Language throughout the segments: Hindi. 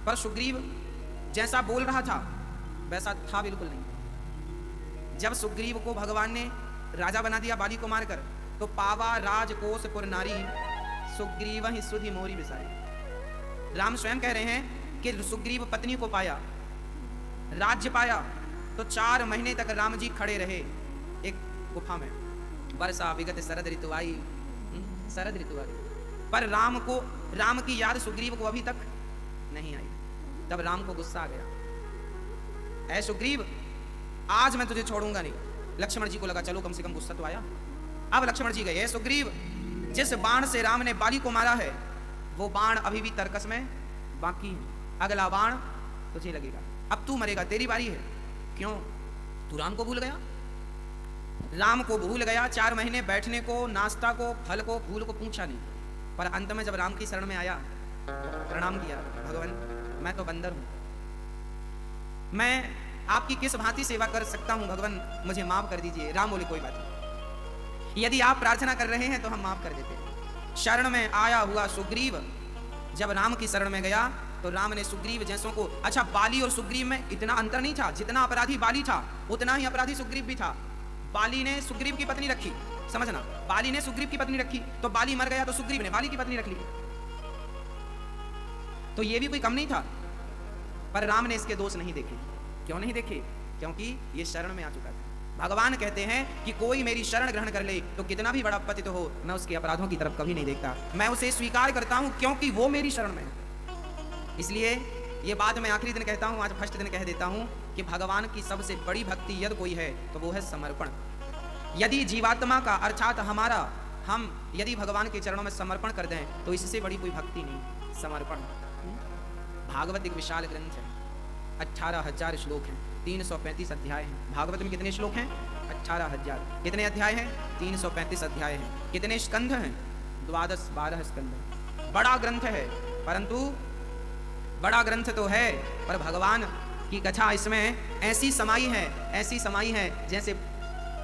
पर सुग्रीव जैसा बोल रहा था वैसा था बिल्कुल नहीं। जब सुग्रीव को भगवान ने राजा बना दिया बाली को मारकर, तो पावा राजकोष पुर नारी सुग्रीव ही सुधि मोरी बिसारी। राम स्वयं कह रहे हैं कि सुग्रीव पत्नी को पाया, राज्य पाया, तो 4 महीने तक राम जी खड़े रहे एक गुफा में। वर्षा विगत शरद ऋतु आई, शरद ऋतु आई, पर राम की याद सुग्रीव को अभी तक नहीं आई। तब राम को गुस्सा आ गया, ऐ सुग्रीव आज मैं तुझे छोड़ूंगा नहीं। लक्ष्मण जी को लगा चलो कम से कम गुस्सा तो आया। अब लक्ष्मण जी गए, सुग्रीव जिस बाण से राम ने बाली को मारा है वो बाण अभी भी तरकस में बाकी है, अगला बाण तुझे लगेगा, अब तू मरेगा, तेरी बारी है। क्यों? तू राम को भूल गया, राम को भूल गया। 4 महीने बैठने को, नाश्ता को, फल को, फूल को पूछा नहीं, पर अंत में जब राम की शरण में आया प्रणाम किया, भगवान मैं तो बंदर हूं, मैं आपकी किस भांति सेवा कर सकता हूं भगवान, मुझे माफ कर दीजिए। राम बोले कोई बात नहीं, यदि आप प्रार्थना कर रहे हैं तो हम माफ कर देते हैं। शरण में आया हुआ सुग्रीव जब राम की शरण में गया तो राम ने सुग्रीव जैसों को, अच्छा बाली और सुग्रीव में इतना अंतर नहीं था, जितना अपराधी बाली था उतना ही अपराधी सुग्रीव भी था। बाली ने सुग्रीव की पत्नी रखी, समझना, बाली ने सुग्रीव की पत्नी रखी, तो बाली मर गया तो सुग्रीव ने बाली की पत्नी रख ली, तो ये भी कोई कम नहीं था। पर राम ने इसके दोष नहीं देखे। क्यों नहीं देखे? क्योंकि ये शरण में आ चुका था। भगवान कहते हैं कि कोई मेरी शरण ग्रहण कर ले तो कितना भी बड़ा पतित हो, मैं उसके अपराधों की तरफ कभी नहीं देखता, मैं उसे स्वीकार करता हूं क्योंकि वो मेरी शरण में है। इसलिए ये बात मैं आखिरी दिन कहता हूं, आज फर्स्ट दिन कह देता हूं कि भगवान की सबसे बड़ी भक्ति यदि कोई है तो वो है समर्पण। यदि जीवात्मा का अर्थात हमारा, हम यदि भगवान के चरणों में समर्पण कर दें तो इससे बड़ी कोई भक्ति नहीं, समर्पण। भागवत एक विशाल ग्रंथ है, 18,000 श्लोक हैं, 335 अध्याय हैं। भागवत में कितने श्लोक हैं? 18,000। कितने अध्याय हैं? 335 अध्याय हैं। कितने स्कंध हैं? 12 स्कंध। बड़ा ग्रंथ है, परंतु बड़ा ग्रंथ तो है पर भगवान की कथा इसमें ऐसी समाई है, ऐसी समाई है जैसे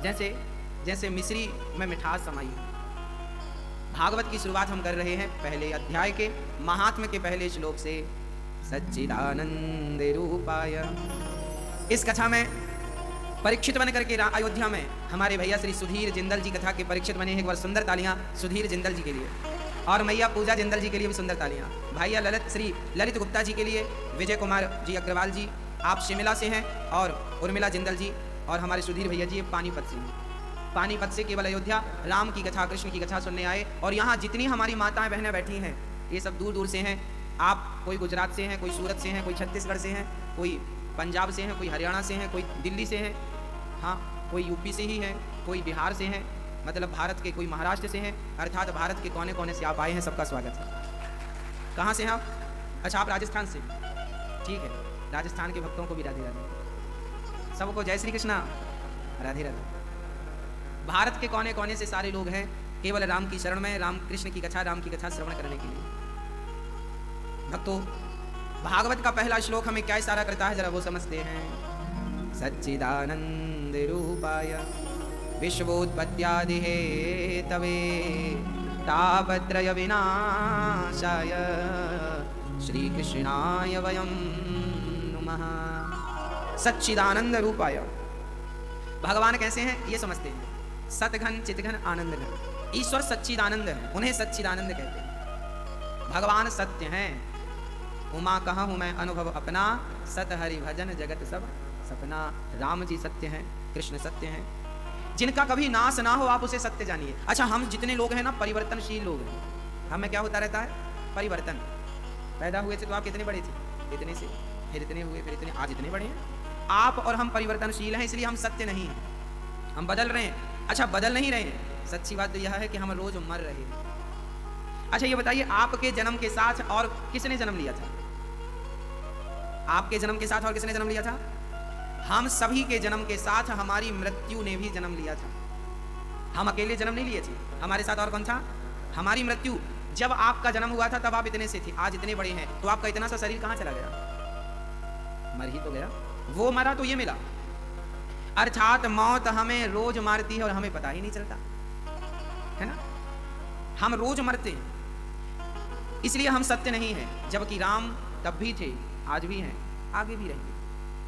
जैसे जैसे मिश्री में मिठास समाई है। भागवत की शुरुआत हम कर रहे हैं पहले अध्याय के महात्म्य के पहले श्लोक से। सच्चिदानंद रूपाय। इस कथा में परीक्षित बन करके अयोध्या में हमारे भैया श्री सुधीर जिंदल जी कथा के परीक्षित बने हैं। एक बार सुंदर तालियां सुधीर जिंदल जी के लिए, और मैया पूजा जिंदल जी के लिए भी सुंदर तालियां। भैया श्री ललित गुप्ता जी के लिए, विजय कुमार जी अग्रवाल जी आप शिमला से हैं, और उर्मिला जिंदल जी, और हमारे सुधीर भैया जी पानीपत से हैं। पानीपत से केवल अयोध्या राम की कथा, कृष्ण की कथा सुनने आए। और यहाँ जितनी हमारी माताएं बहनें बैठी हैं ये सब दूर दूर से हैं। आप कोई गुजरात से हैं, कोई सूरत से हैं, कोई छत्तीसगढ़ से हैं, कोई पंजाब से हैं, कोई हरियाणा से हैं, कोई दिल्ली से हैं, हाँ कोई यूपी से ही है, कोई बिहार से हैं, मतलब भारत के कोई महाराष्ट्र से हैं, अर्थात भारत के कोने कोने से आप आए हैं। सबका स्वागत है। कहाँ से हैं आप? अच्छा आप राजस्थान से, ठीक है। राजस्थान के भक्तों को भी राधे राधे, सबको जय श्री कृष्णा, राधे राधे। भारत के कोने कोने से सारे लोग हैं केवल राम की शरण में, राम कृष्ण की कथा, राम की कथा श्रवण करने के लिए। भक्तों, भागवत का पहला श्लोक हमें क्या इशारा करता है जरा वो समझते हैं। सच्चिदानंद रूपाय विश्वोत्पत्त्यादि हेतवे तापत्रय विनाशाय श्री कृष्णाय वयं नमः। सच्चिदानंद रूपाय, भगवान कैसे हैं ये समझते हैं। सतघन चितघन आनंद घन, ईश्वर सच्चिदानंद है, उन्हें सच्चिदानंद कहते हैं। भगवान सत्य हैं, उमा कहा हूँ मैं अनुभव अपना, सत हरि भजन जगत सब सपना। राम जी सत्य हैं, कृष्ण सत्य हैं, जिनका कभी नाश ना हो, आप उसे सत्य जानिए। अच्छा हम जितने लोग हैं ना परिवर्तनशील लोग हैं, हमें क्या होता रहता है? परिवर्तन। पैदा हुए थे तो आप कितने बड़े थे? इतने से, फिर इतने हुए, फिर इतने, आज इतने बड़े हैं। आप और हम परिवर्तनशील हैं, इसलिए हम सत्य नहीं हैं, हम बदल रहे हैं। अच्छा बदल नहीं रहे हैं, सच्ची बात तो यह है कि हम रोज मर रहे हैं। अच्छा ये बताइए, आपके जन्म के साथ और किसने जन्म लिया था? आपके जन्म के साथ और किसने जन्म लिया था? हम सभी के जन्म के साथ हमारी मृत्यु ने भी जन्म लिया था। हम अकेले जन्म नहीं लिए थे, हमारे साथ और कौन था? हमारी मृत्यु। जब आपका जन्म हुआ था तब आप इतने से थे, आज इतने बड़े हैं, तो आपका इतना सा शरीर कहाँ चला गया? मर ही तो गया। वो मरा तो ये मिला, अर्थात मौत हमें रोज मारती है और हमें पता ही नहीं चलता, है ना? हम रोज मरते हैं, इसलिए हम सत्य नहीं हैं। जबकि राम तब भी थे आज भी हैं, आगे भी रहेंगे।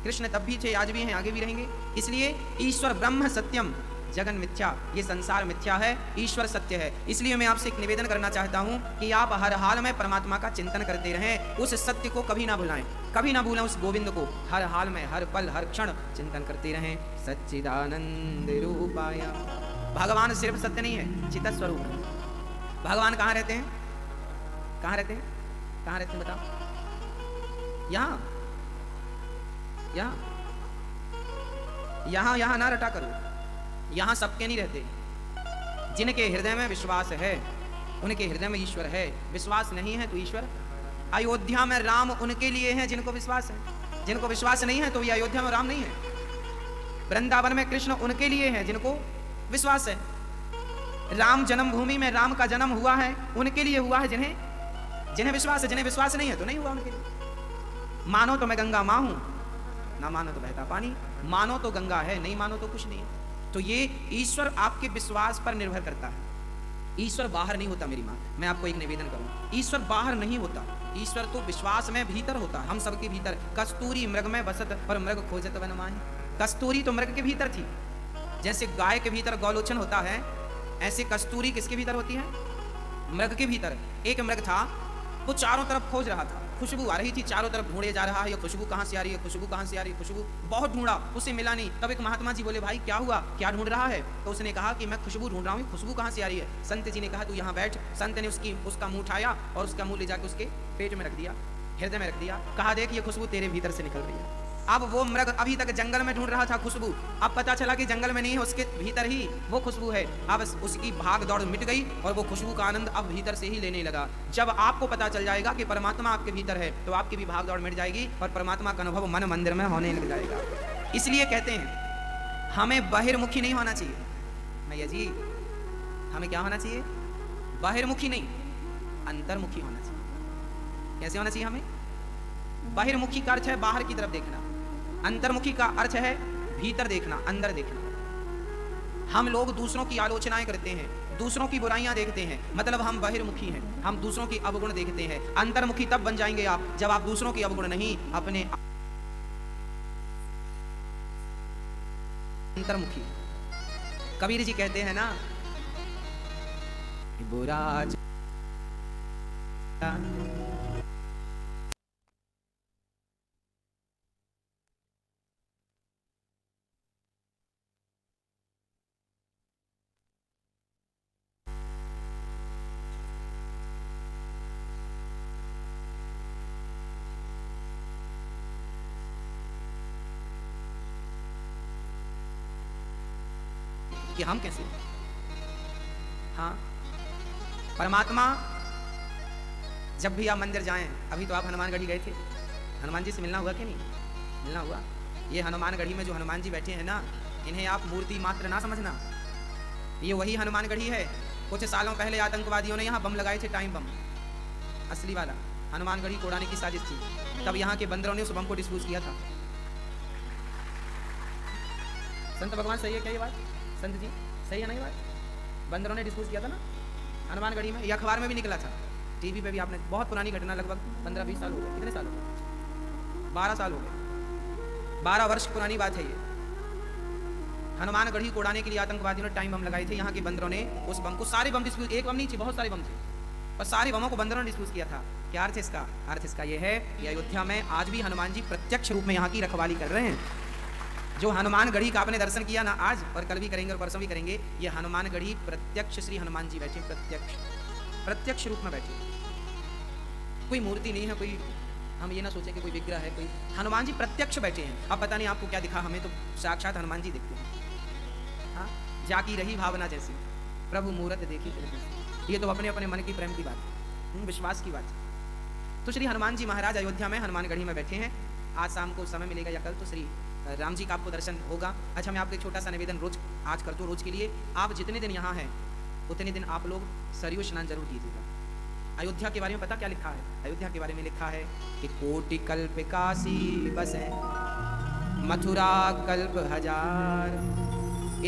कृष्ण तब भी थे, आज भी हैं, आगे भी रहेंगे। इसलिए ईश्वर ब्रह्म सत्यम जगन मिथ्या, ये संसार मिथ्या है, ईश्वर सत्य है। इसलिए मैं आपसे एक निवेदन करना चाहता हूँ कि आप हर हाल में परमात्मा का चिंतन करते रहें, उस सत्य को कभी ना भुलाएं, कभी ना भूलें उस गोविंद को। हर हाल में, हर पल, हर क्षण चिंतन करते रहें। सच्चिदानंद रूपाय, भगवान सिर्फ सत्य नहीं है, चित स्वरूप है। भगवान कहाँ रहते हैं? कहाँ रहते हैं? कहाँ रहते हैं बताओ? यहाँ यहाँ यहाँ यहाँ ना रटा करो, यहाँ सबके नहीं रहते। जिनके हृदय में विश्वास है उनके हृदय में ईश्वर है, विश्वास नहीं है तो ईश्वर। अयोध्या में राम उनके लिए हैं जिनको विश्वास है, जिनको विश्वास नहीं है तो ये अयोध्या में राम नहीं है। वृंदावन में कृष्ण उनके लिए हैं जिनको विश्वास है। राम जन्मभूमि में राम का जन्म हुआ है, उनके लिए हुआ है जिन्हें विश्वास है। जिन्हें विश्वास नहीं है तो नहीं हुआ उनके लिए। मानो तो मैं गंगा माँ हूं, ना मानो तो बहता पानी। मानो तो गंगा है, नहीं मानो तो कुछ नहीं है। तो ये ईश्वर आपके विश्वास पर निर्भर करता है। ईश्वर बाहर नहीं होता मेरी माँ, मैं आपको एक निवेदन करूं, ईश्वर बाहर नहीं होता, ईश्वर तो विश्वास में भीतर होता है, हम सबके भीतर। कस्तूरी मृग में बसत और मृग खोजत वन माही। कस्तूरी तो मृग के भीतर थी, जैसे गाय के भीतर गौलोचन होता है, ऐसे कस्तूरी किसके भीतर होती है? मृग के भीतर। एक मृग था, वो चारों तरफ खोज रहा था, खुशबू आ रही थी, चारों तरफ ढूंढे जा रहा है, ये खुशबू कहाँ से आ रही है, खुशबू कहाँ से आ रही है, खुशबू बहुत ढूंढा, उसे मिला नहीं। तब एक महात्मा जी बोले, भाई क्या हुआ, क्या ढूंढ रहा है? तो उसने कहा कि मैं खुशबू ढूंढ रहा हूँ, खुशबू कहाँ से आ रही है? संत जी ने कहा तू यहाँ बैठ। संत ने उसका मुंह उठाया और उसका मुंह ले जाकर उसके पेट में रख दिया, हृदय में रख दिया। कहा देख ये खुशबू तेरे भीतर से निकल रही है। अब वो मृग अभी तक जंगल में ढूंढ रहा था खुशबू, अब पता चला कि जंगल में नहीं है, उसके भीतर ही वो खुशबू है। अब उसकी भाग दौड़ मिट गई और वो खुशबू का आनंद अब भीतर से ही लेने लगा। जब आपको पता चल जाएगा कि परमात्मा आपके भीतर है तो आपकी भी भाग दौड़ मिट जाएगी और परमात्मा का अनुभव मन मंदिर में होने लग जाएगा। इसलिए कहते हैं हमें बहिर्मुखी नहीं होना चाहिए। भैया जी, हमें क्या होना चाहिए? बहिर्मुखी नहीं, अंतर्मुखी होना चाहिए। कैसे होना चाहिए हमें? बहिर्मुखी का अर्थ है बाहर की तरफ देखना, अंतर्मुखी का अर्थ है भीतर देखना, अंदर देखना। हम लोग दूसरों की आलोचनाएं करते हैं, दूसरों की बुराइयां देखते हैं, मतलब हम बहिर्मुखी हैं, हम दूसरों की अवगुण देखते हैं। अंतर्मुखी तब बन जाएंगे आप जब आप दूसरों की अवगुण नहीं, अपने अंतर्मुखी। कबीर जी कहते हैं ना, बुरा कि हम कैसे। हाँ, परमात्मा जब भी आप मंदिर जाएं, अभी तो आप हनुमानगढ़ी गए थे, हनुमान जी से मिलना हुआ कि नहीं? मिलना हुआ। ये हनुमानगढ़ी में जो हनुमान जी बैठे हैं ना, इन्हें आप मूर्ति मात्र ना समझना, ये वही हनुमानगढ़ी है। कुछ सालों पहले आतंकवादियों ने यहाँ बम लगाए थे, टाइम बम, असली वाला। हनुमानगढ़ी को उड़ाने की साजिश थी, तब यहाँ के बंदरों ने उस बम को डिस्पोज किया था। संत भगवान सही है क्या ये बात? संत जी सही है ना ये बात? बंदरों ने डिस्पोज किया था ना हनुमानगढ़ी में, ये अखबार में भी निकला था, टीवी पे भी आपने। बहुत पुरानी घटना, लगभग 15-20 साल हो गए। कितने साल हो गए? 12 साल हो गए, 12 वर्ष पुरानी बात है ये। हनुमानगढ़ी को उड़ाने के लिए आतंकवादियों ने टाइम बम लगाए थे। यहाँ के बंदरों ने उस बम को, सारे बम डिस्पोज, एक बम नहीं थी, बहुत सारे बम थे, और सारे बमों को बंदरों ने डिस्पोज किया था। क्या अर्थ है इसका? अर्थ इसका ये है कि अयोध्या में आज भी हनुमान जी प्रत्यक्ष रूप में यहाँ की रखवाली कर रहे हैं। जो हनुमानगढ़ी का आपने दर्शन किया ना आज, और कल भी करेंगे और परसों भी करेंगे, ये हनुमानगढ़ी प्रत्यक्ष श्री हनुमान जी बैठे, प्रत्यक्ष रूप में बैठे। कोई मूर्ति नहीं है, कोई हम ये ना सोचे कि कोई विग्रह है, कोई हनुमान जी प्रत्यक्ष बैठे हैं। अब पता नहीं आपको क्या दिखा, हमें तो साक्षात हनुमान जी दिखते हैं। हाँ, जाकी रही भावना जैसी, प्रभु मूरत देखी। ये तो अपने अपने मन की प्रेम की बात है, विश्वास की बात है। तो श्री हनुमान जी महाराज अयोध्या में हनुमानगढ़ी में बैठे हैं। आज शाम को समय मिलेगा या कल तो श्री राम जी का आपको दर्शन होगा। अच्छा, मैं आपको एक छोटा सा निवेदन रोज आज कर दूँ, रोज के लिए। आप जितने दिन यहाँ हैं उतने दिन आप लोग सरयू स्नान जरूर कीजिएगा। अयोध्या के बारे में पता क्या लिखा है? अयोध्या के बारे में लिखा है कि कोटि कल्प काशी बसे, मथुरा कल्प हजार,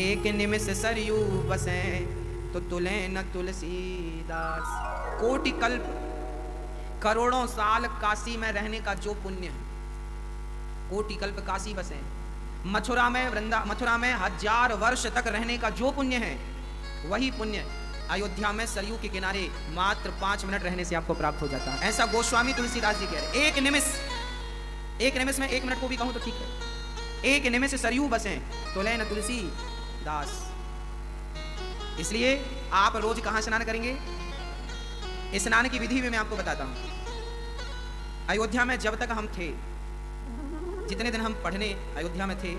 एक निमिष सरयू बसे, तो तुले न तुलसीदास। कोटि कल्प, करोड़ों साल काशी में रहने का जो पुण्य है, कोटि कल्प काशी बसे, मथुरा में 1000 वर्ष तक रहने का जो पुण्य है, वही पुण्य अयोध्या में सरयू के किनारे मात्र 5 मिनट रहने से आपको प्राप्त हो जाता है। ऐसा गोस्वामी तुलसीदास जी कह रहे। एक निमिष में 1 मिनट को भी कहूं तो ठीक है, एक निमिष सरयू बसे तो ले न तुलसी दास। इसलिए आप रोज कहां स्नान करेंगे? स्नान की विधि में मैं आपको बताता हूं। अयोध्या में जब तक हम थे, जितने दिन हम पढ़ने अयोध्या में थे,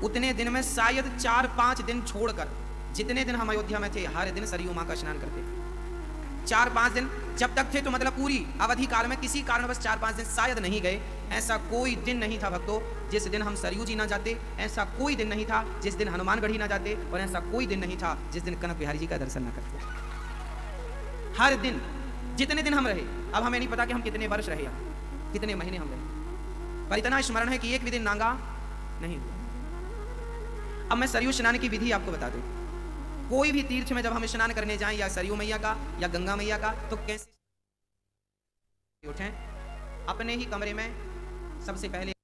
उतने दिन में शायद 4-5 दिन छोड़कर जितने दिन हम अयोध्या में थे, हर दिन सरयू मां का स्नान करते थे। 4-5 दिन जब तक थे, तो मतलब पूरी अवधि काल में किसी कारणवश 4-5 दिन शायद नहीं गए। ऐसा कोई दिन नहीं था भक्तों जिस दिन हम सरयू जी ना जाते, ऐसा कोई दिन नहीं था जिस दिन हनुमानगढ़ी ना जाते, और ऐसा कोई दिन नहीं था जिस दिन कनक बिहारी जी का दर्शन ना करते। हर दिन जितने दिन हम रहे, अब हमें नहीं पता कि हम कितने वर्ष रहे, कितने महीने हम रहे, पर इतना स्मरण है कि एक भी दिन नांगा नहीं हुआ। अब मैं सरयू स्नान की विधि आपको बता दूं। कोई भी तीर्थ में जब हम स्नान करने जाएं, या सरयू मैया का या गंगा मैया का, तो कैसे उठें? अपने ही कमरे में सबसे पहले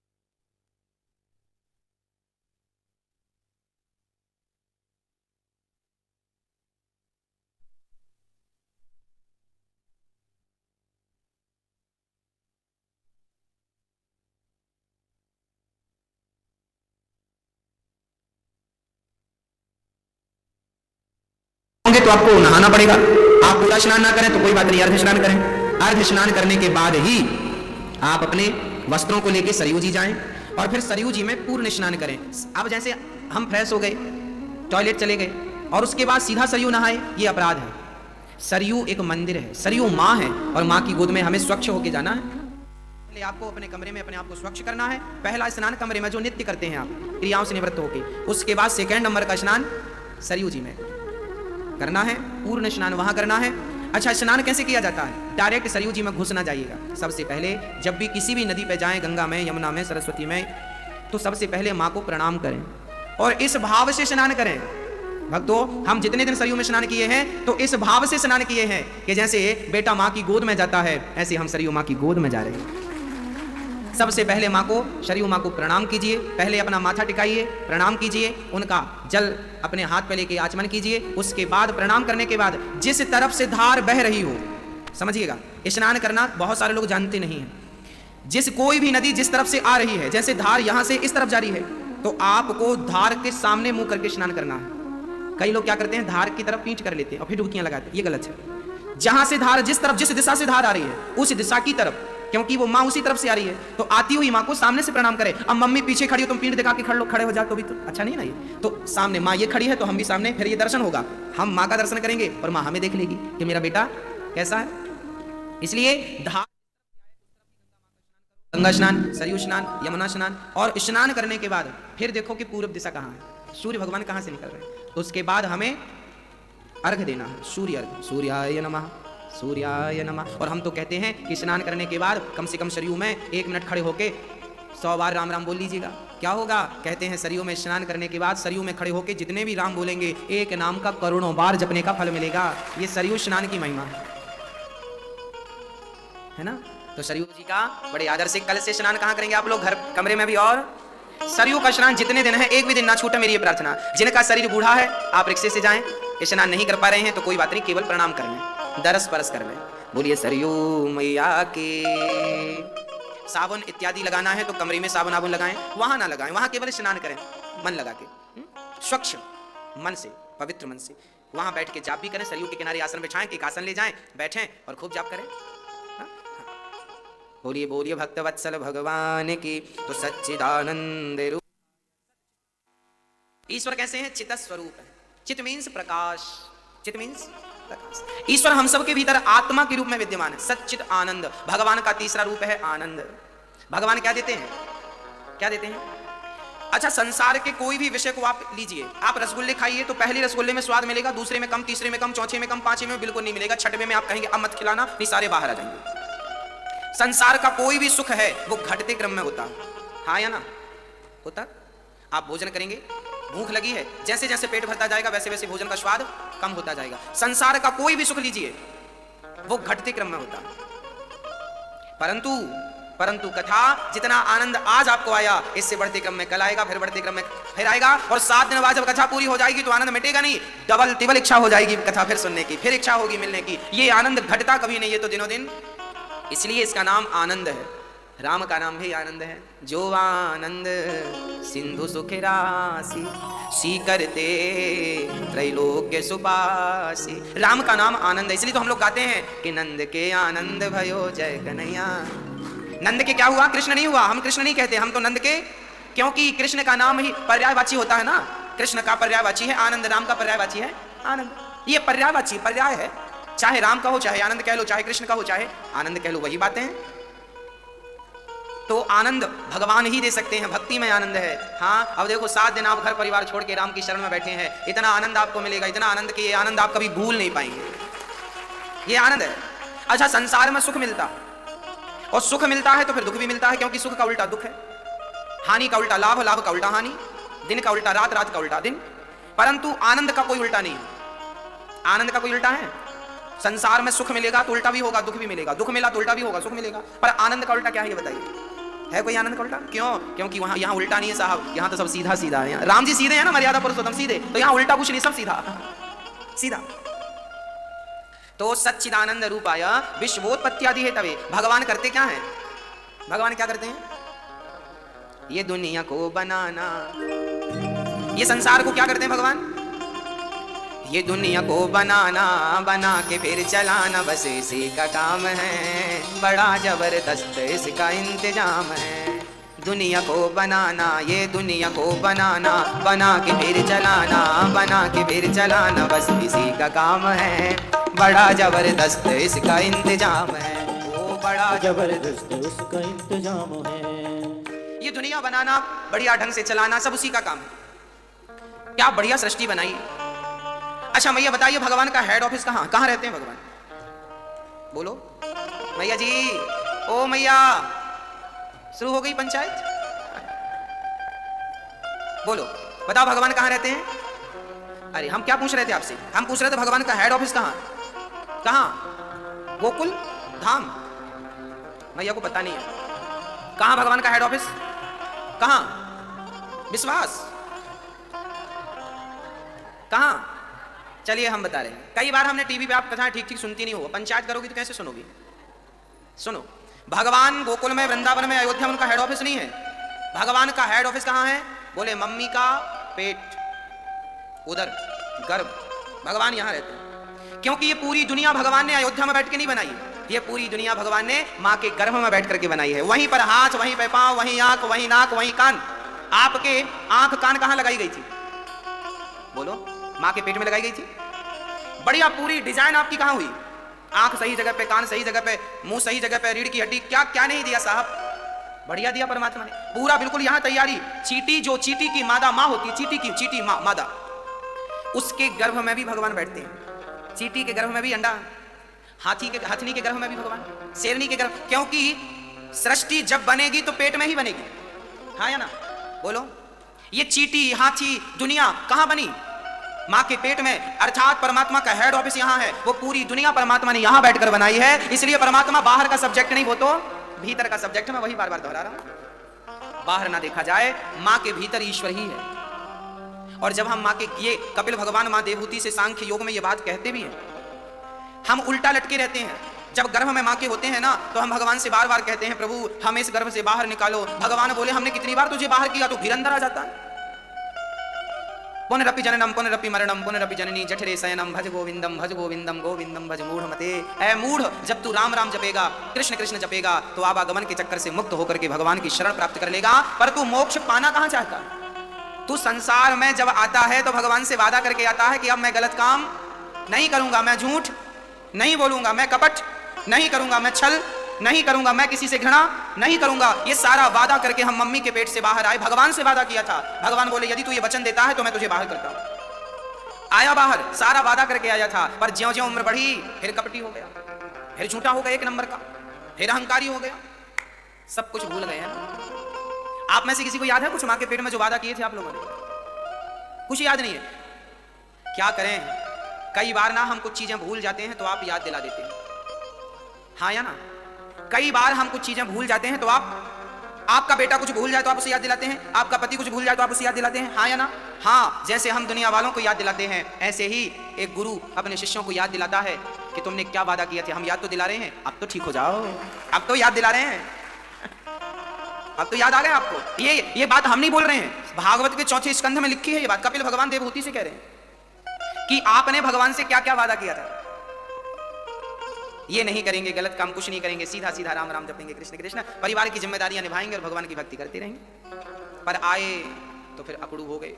तो आपको नहाना पड़ेगा। आप पूरा स्नान ना करें तो कोई बात नहीं, अर्ध स्नान करें। अर्ध स्नान करने के बाद ही आप अपने वस्त्रों को लेकर सरयू जी जाएं, और फिर सरयू जी में पूर्ण स्नान करें। अब जैसे हम फ्रेश हो गए, टॉयलेट चले गए, और उसके बाद सीधा सरयू नहाए, ये अपराध है। सरयू एक मंदिर है, सरयू माँ है, और माँ की गोद में हमें स्वच्छ होके जाना है। पहले आपको अपने कमरे में अपने आप को स्वच्छ करना है। पहला स्नान कमरे में जो नित्य करते हैं आप, क्रियाओं से निवृत्त होकर, उसके बाद 2nd नंबर का स्नान सरयू जी में करना है। पूर्ण स्नान वहां करना है। अच्छा, स्नान कैसे किया जाता है? डायरेक्ट सरयू जी में घुसना जाइएगा। सबसे पहले जब भी किसी भी नदी पे जाएं, गंगा में, यमुना में, सरस्वती में, तो सबसे पहले माँ को प्रणाम करें और इस भाव से स्नान करें। भक्तों, हम जितने दिन सरयू में स्नान किए हैं, तो इस भाव से स्नान किए हैं कि जैसे बेटा माँ की गोद में जाता है, ऐसे हम सरयू माँ की गोद में जा रहे हैं। सबसे पहले माँ को, सरयू माँ को प्रणाम कीजिए। पहले अपना माथा टिकाइए, प्रणाम कीजिए, उनका जल अपने हाथ पे लेके आचमन कीजिए। उसके बाद प्रणाम करने के बाद जिस तरफ से धार बह रही हो, समझिएगा, स्नान करना बहुत सारे लोग जानते नहीं हैं। कोई भी नदी जिस तरफ से आ रही है, जैसे धार यहां से इस तरफ जा रही है, तो आपको धार के सामने मुंह करके स्नान करना है। कई लोग क्या करते हैं, धार की तरफ पीठ कर लेते हैं और फिर डुबकियां लगाते हैं, ये गलत है। जहां से धार, जिस दिशा से धार आ रही है, उस दिशा की तरफ, क्योंकि वो माँ उसी तरफ से आ रही है, तो आती हुई माँ को सामने से प्रणाम करें। अब मम्मी पीछे खड़ी हो, तुम पीठ दिखा के खड़े हो जाओ तो भी तो अच्छा नहीं ना। ये तो सामने माँ ये खड़ी है, तो हम भी सामने, फिर ये दर्शन होगा। हम माँ का दर्शन करेंगे और माँ हमें देख लेगी कि मेरा बेटा कैसा है। इसलिए गंगा स्नान, सरयू स्नान, यमुना स्नान, और स्नान करने के बाद फिर देखो कि पूर्व दिशा कहाँ है, सूर्य भगवान कहाँ से निकल रहे हैं। तो उसके बाद हमें अर्घ देना है, सूर्य अर्घ। सूर्याय नमः, सूर्याय नमः। और हम तो कहते हैं कि स्नान करने के बाद कम से कम सरयू में 1 मिनट खड़े होके 100 बार राम राम बोल लीजिएगा। क्या होगा? कहते हैं सरयू में स्नान करने के बाद सरयू में खड़े होके जितने भी राम बोलेंगे, एक नाम का करोड़ों बार जपने का फल मिलेगा। ये सरयू स्नान की महिमा है ना। तो सरयू जी का बड़े आदर से कल से स्नान कहाँ करेंगे आप लोग? घर, कमरे में भी। और सरयू का स्नान जितने दिन है, एक भी दिन ना छूटे, मेरी ये प्रार्थना। जिनका शरीर बूढ़ा है, आप रिक्शे से जाएं, स्नान नहीं कर पा रहे हैं तो कोई बात नहीं, केवल प्रणाम कर लें, दरस परस कर लें। बोलिए सरयू मैया के। साबुन इत्यादि लगाना है तो कमरे में साबुन आबुन लगाएं, वहां ना लगाएं, वहां केवल स्नान करें मन लगा के, स्वच्छ मन से, पवित्र मन से। वहां बैठ के जाप भी करें, सरयू के किनारे आसन बिछाएं, एक आसन ले जाएं, बैठें और खूब जाप करें। बोलिए बोलिए भक्त वत्सल भगवान की। तो सच्चिदानंद रूप ईश्वर कैसे हैं? चित स्वरूप है। चित मीन्स प्रकाश, चित मीन्स प्रकाश। ईश्वर हम सब के भीतर आत्मा के रूप में विद्यमान है, सच्चित आनंद। भगवान का तीसरा रूप है आनंद। भगवान क्या देते हैं? क्या देते हैं? अच्छा, संसार के कोई भी विषय को आप लीजिए, आप रसगुल्ले खाइए तो पहले रसगुल्ले में स्वाद मिलेगा, दूसरे में कम, तीसरे में कम, चौथे में कम, पांचवें में बिल्कुल नहीं मिलेगा, छठवें में आप कहेंगे अब मत खिलाना, नहीं सारे बाहर आ जाएंगे। संसार का कोई भी सुख है वो घटते क्रम में होता है, हाँ या ना? होता। आप भोजन करेंगे, भूख लगी है, जैसे जैसे पेट भरता जाएगा वैसे वैसे भोजन का स्वाद कम होता जाएगा। संसार का कोई भी सुख लीजिए वो घटते क्रम में होता है। परंतु कथा जितना आनंद आज आपको आया, इससे बढ़ते क्रम में कल आएगा, फिर बढ़ते क्रम में फिर आएगा, और 7 दिन बाद जब कथा पूरी हो जाएगी तो आनंद मिटेगा नहीं, डबल तिबल इच्छा हो जाएगी कथा फिर सुनने की, फिर इच्छा होगी मिलने की। ये आनंद घटता कभी नहीं, ये तो दिनों दिन, इसलिए इसका नाम आनंद है। राम का नाम भी आनंद है। जो आनंद सिंधु सुख राशि, सी करते त्रैलोक्य सुपासी। राम का नाम आनंद है, इसलिए तो हम लोग गाते हैं कि नंद के आनंद भयो जय कन्हैया। नंद के क्या हुआ? कृष्ण नहीं हुआ। हम कृष्ण नहीं कहते, हम तो नंद के, क्योंकि कृष्ण का नाम ही पर्यायवाची होता है ना। कृष्ण का पर्यायवाची है आनंद, राम का पर्यायवाची है आनंद। ये पर्यायवाची पर्याय है, चाहे राम का हो, चाहे आनंद कह लो, चाहे कृष्ण का हो, चाहे आनंद कह लो, वही बातें हैं। तो आनंद भगवान ही दे सकते हैं, भक्ति में आनंद है। हाँ, अब देखो 7 दिन आप घर परिवार छोड़ के राम की शरण में बैठे हैं, इतना आनंद आपको मिलेगा, इतना आनंद कि ये आनंद आप कभी भूल नहीं पाएंगे। ये आनंद है। अच्छा, संसार में सुख मिलता, और सुख मिलता है तो फिर दुख भी मिलता है, क्योंकि सुख का उल्टा दुख है, हानि का उल्टा लाभ, लाभ का उल्टा हानि, दिन का उल्टा रात, रात का उल्टा दिन। परंतु आनंद का कोई उल्टा नहीं है। आनंद का कोई उल्टा है? संसार में सुख मिलेगा तो उल्टा भी होगा, दुख भी मिलेगा, दुख मिला तो उल्टा भी होगा, सुख मिलेगा। पर आनंद का उल्टा क्या है ये बताइए? है कोई आनंद का उल्टा? क्यों? क्योंकि वहां यहाँ उल्टा नहीं है साहब, यहाँ तो सब सीधा सीधा है। राम जी सीधे हैं ना, मर्यादा पुरुषोत्तम सीधे, तो यहाँ उल्टा कुछ नहीं, सब सीधा सीधा। तो सच्चिदानंद रूपाय विश्वोत्पत्त्यादि हेतवे। भगवान करते क्या है? भगवान क्या करते हैं? ये दुनिया को बनाना, ये संसार को क्या करते हैं भगवान? ये दुनिया को बनाना, बना के फिर चलाना, बस इसी का काम है, बड़ा जबरदस्त इसका इंतजाम है। दुनिया को बनाना, ये दुनिया को बनाना, बना के फिर चलाना, बना के फिर चलाना, बस इसी का काम है, बड़ा जबरदस्त इसका इंतजाम है। वो बड़ा जबरदस्त उसका इंतजाम है। ये दुनिया बनाना, बढ़िया ढंग से चलाना, सब उसी का काम है। क्या बढ़िया सृष्टि बनाई। अच्छा मैया बताइए, भगवान का हेड ऑफिस कहाँ कहाँ रहते हैं भगवान? बोलो मैया जी, ओ मैया, शुरू हो गई पंचायत? बोलो, बताओ भगवान कहाँ रहते हैं? अरे हम क्या पूछ रहे थे आपसे? हम पूछ रहे थे भगवान का हेड ऑफिस कहाँ कहाँ? गोकुल धाम। मैया को पता नहीं है कहाँ भगवान का हेड ऑफिस, कहाँ? विश्वास कहाँ? चलिए हम बता रहे हैं। कई बार हमने टीवी पे आप कथाएं ठीक ठीक सुनती नहीं हो, पंचायत करोगी तो कैसे सुनोगी? सुनो, भगवान गोकुल में, वृंदावन में, अयोध्या में उनका हेड ऑफिस नहीं है। भगवान का हेड ऑफिस कहाँ है? बोले मम्मी का पेट, उधर गर्भ, भगवान यहाँ रहते हैं। क्योंकि ये पूरी दुनिया भगवान ने अयोध्या में बैठ के नहीं बनाई, ये पूरी दुनिया भगवान ने माँ के गर्भ में बैठ करके बनाई है। वहीं पर हाथ, वहीं पे पांव, वहीं आंख, वहीं नाक, वहीं कान। आपके आंख कान कहाँ लगाई गई थी? बोलो, माँ के पेट में लगाई गई थी। बढ़िया पूरी डिजाइन आपकी कहाँ हुई? आंख सही जगह पे, कान सही जगह पे, मुंह सही जगह पे, रीढ़ की हड्डी, क्या क्या नहीं दिया साहब? बढ़िया दिया परमात्मा ने, पूरा बिल्कुल यहाँ तैयारी। चींटी, जो चींटी की मादा माँ होती है, चींटी मादा, उसके गर्भ में भी भगवान बैठते हैं। चींटी के गर्भ में भी अंडा, हथनी के गर्भ में भी भगवान, शेरनी के गर्भ। क्योंकि सृष्टि जब बनेगी तो पेट में ही बनेगी, हाँ या ना? बोलो, ये चींटी, हाथी, दुनिया कहाँ बनी? माँ के पेट में। अर्थात परमात्मा का हेड ऑफिस यहाँ है। वो पूरी दुनिया परमात्मा ने यहाँ बैठकर बनाई है। इसलिए परमात्मा बाहर का सब्जेक्ट नहीं, वो तो भीतर का सब्जेक्ट है। मैं वही बार बार दोहरा रहा हूँ। बाहर ना देखा जाए, माँ के भीतर ईश्वर ही है। और जब हम माँ के, ये कपिल भगवान माँ देवहूति से सांख्य योग में ये बात कहते भी हैं। हम उल्टा लटके रहते हैं। जब गर्भ में माँ के होते हैं ना, तो हम भगवान से बार बार कहते हैं, प्रभु हमें इस गर्भ से बाहर निकालो। भगवान बोले, हमने कितनी बार तुझे बाहर किया, तो फिर अंदर आ जाता है। पुनरपि जननम पुनरपि मरणम पुनरपि जननी जठरे शयनम भज गोविंदम गोविंदम भज मूढ़मते। ऐ मूढ़, जब तू राम राम जपेगा, कृष्ण कृष्ण जपेगा, तो आवागमन के चक्कर से मुक्त होकर के भगवान की शरण प्राप्त कर लेगा। पर तू मोक्ष पाना कहाँ चाहता? तू संसार में जब आता है तो भगवान से वादा करके आता है कि अब मैं गलत काम नहीं करूंगा, मैं झूठ नहीं बोलूंगा, मैं कपट नहीं करूंगा, मैं छल नहीं करूंगा, मैं किसी से घृणा नहीं करूंगा। ये सारा वादा करके हम मम्मी के पेट से बाहर आए, भगवान से वादा किया था। भगवान बोले, यदि तू ये वचन देता है तो मैं तुझे बाहर करता हूं। आया बाहर, सारा वादा करके आया था। पर ज्यों ज्यों उम्र बढ़ी, फिर कपटी हो गया, फिर झूठा हो गया एक नंबर का, फिर अहंकारी हो गया, सब कुछ भूल गए हैं। आप में से किसी को याद है कुछ माँ के पेट में जो वादा किए थे आप लोगों ने? कुछ याद नहीं है। क्या करें, कई बार ना हम कुछ चीजें भूल जाते हैं तो आप याद दिला देते हैं, हाँ या ना? कई बार हम कुछ चीजें भूल जाते हैं, तो आपका बेटा कुछ भूल जाए तो आप उसे याद दिलाते हैं, आपका पति कुछ भूल जाए तो आप उसे याद दिलाते हैं, हाँ या ना? हाँ, जैसे हम दुनिया वालों को याद दिलाते हैं, ऐसे ही एक गुरु अपने शिष्यों को याद दिलाता है कि तुमने क्या वादा किया था। हम याद तो दिला रहे हैं, अब तो ठीक हो जाओ, अब तो याद दिला रहे हैं, अब तो याद आ गया आपको। ये बात हम नहीं बोल रहे हैं, भागवत के 4 स्कंध में लिखी है ये बात। कपिल भगवान देवहूति से कह रहे हैं कि आपने भगवान से क्या क्या वादा किया था। ये नहीं करेंगे, गलत काम कुछ नहीं करेंगे, सीधा सीधा राम राम जपेंगे, कृष्ण कृष्ण, परिवार की जिम्मेदारियां निभाएंगे और भगवान की भक्ति करते रहेंगे। पर आए तो फिर अकड़ू हो गए,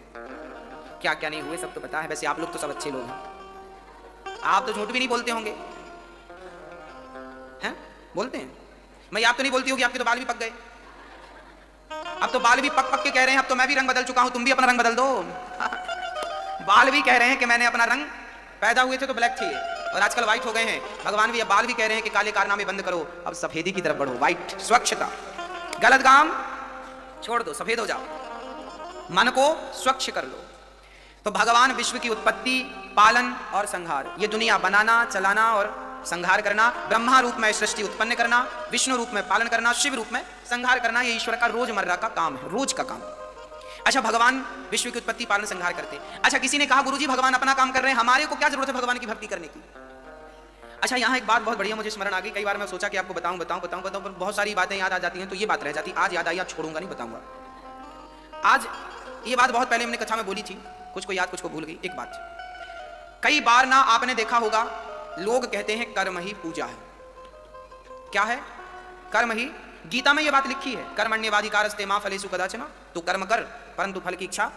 क्या क्या नहीं हुए सब तो पता है। वैसे आप लोग तो सब अच्छे लोग हैं, आप तो झूठ भी नहीं बोलते होंगे, हैं? बोलते हैं? मैं आप तो नहीं बोलती होगी, आपके तो बाल भी पक गए, अब तो बाल भी पक पक के कह रहे हैं अब तो मैं भी रंग बदल चुका हूं, तुम भी अपना रंग बदल दो। बाल भी कह रहे हैं कि मैंने अपना रंग, पैदा हुए थे तो ब्लैक थे और आजकल व्हाइट हो गए हैं। भगवान भी, अब बाल भी कह रहे हैं कि काले कारनामे बंद करो, अब सफेदी की तरफ बढ़ो, व्हाइट, स्वच्छता, गलत काम छोड़ दो, सफेद हो जाओ, मन को स्वच्छ कर लो। तो भगवान विश्व की उत्पत्ति, पालन और संहार, ये दुनिया बनाना, चलाना और संहार करना, ब्रह्मा रूप में सृष्टि उत्पन्न करना, विष्णु रूप में पालन करना, शिव रूप में संहार करना, ये ईश्वर का रोजमर्रा का काम है, रोज का काम। अच्छा, भगवान विश्व की उत्पत्ति, पालन, संहार करते हैं। अच्छा, किसी ने कहा गुरुजी भगवान अपना काम कर रहे हैं, हमारे को क्या जरूरत है भगवान की भक्ति करने की? अच्छा, यहाँ एक बात बहुत बढ़िया मुझे स्मरण आ गई। कई बार मैं सोचा कि आपको बताऊं पर बहुत सारी बातें याद आ जाती हैं, तो ये बात रह जाती। आज याद आई, आज छोड़ूंगा नहीं, बताऊंगा। आज ये बात बहुत पहले हमने कथा में बोली थी, कुछ को याद कुछ को भूल गई। एक बात, कई बार ना आपने देखा होगा, लोग कहते हैं कर्म ही पूजा है। क्या है? कर्म ही। गीता में यह बात लिखी है, कर्मण्येवाधिकारस्ते मा फलेषु कदाचन, तू कर्म कर परंतु फल की इच्छा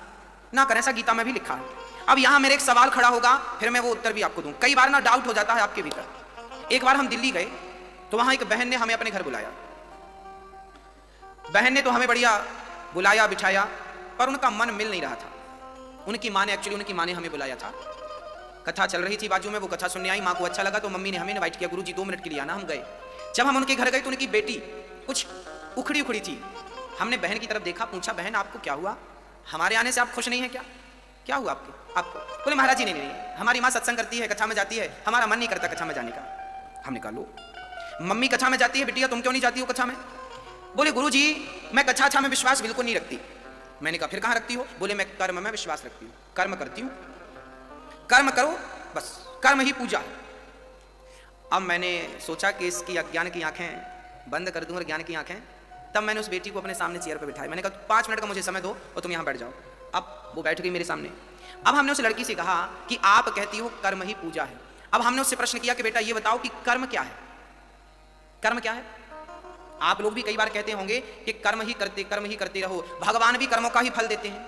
ना कर, ऐसा गीता में भी लिखा है। अब यहां मेरे एक सवाल खड़ा होगा, फिर मैं वो उत्तर भी आपको दूं। कई बार ना डाउट हो जाता है आपके भीतर। एक बार हम दिल्ली गए तो वहां एक बहन ने हमें अपने घर बुलाया। बहन ने तो हमें बढ़िया बुलाया बिठाया, पर उनका मन मिल नहीं रहा था। उनकी माँ ने हमें बुलाया था, कथा चल रही थी बाजू में, वो कथा सुनने आई, माँ को अच्छा लगा तो मम्मी ने हमें इनवाइट किया, गुरुजी 2 मिनट के लिए आना। हम गए। जब हम उनके घर गए तो उनकी बेटी कुछ उखड़ी उखड़ी थी। हमने बहन की तरफ देखा, पूछा बहन आपको क्या हुआ, हमारे आने से आप खुश नहीं है क्या? क्या हुआ आपको? बोले महाराज जी नहीं, हमारी माँ सत्संग करती है, कथा में जाती है, हमारा मन नहीं करता कथा में जाने का। हमने कहा लो, मम्मी कथा में जाती है, बिटिया तुम क्यों नहीं जाती हो कथा में? बोले गुरुजी मैं कथा में विश्वास बिल्कुल नहीं रखती। मैंने कहा फिर कहाँ रखती हो? बोले मैं कर्म में विश्वास रखती हूँ, कर्म करती हूँ, कर्म करो बस, कर्म ही पूजा है। अब मैंने सोचा कि इसकी अज्ञान की आंखें बंद कर दूं और ज्ञान की आंखें, तब मैंने उस बेटी को अपने सामने चेयर पर बिठाया। मैंने कहा 5 मिनट का मुझे समय दो और तुम यहाँ बैठ जाओ। अब वो बैठ गई मेरे सामने। अब हमने उस लड़की से कहा कि आप कहती हो कर्म ही पूजा है। अब हमने उससे प्रश्न किया कि बेटा ये बताओ कि कर्म क्या है? कर्म क्या है? आप लोग भी कई बार कहते होंगे कि कर्म ही करते रहो, भगवान भी कर्मों का ही फल देते हैं।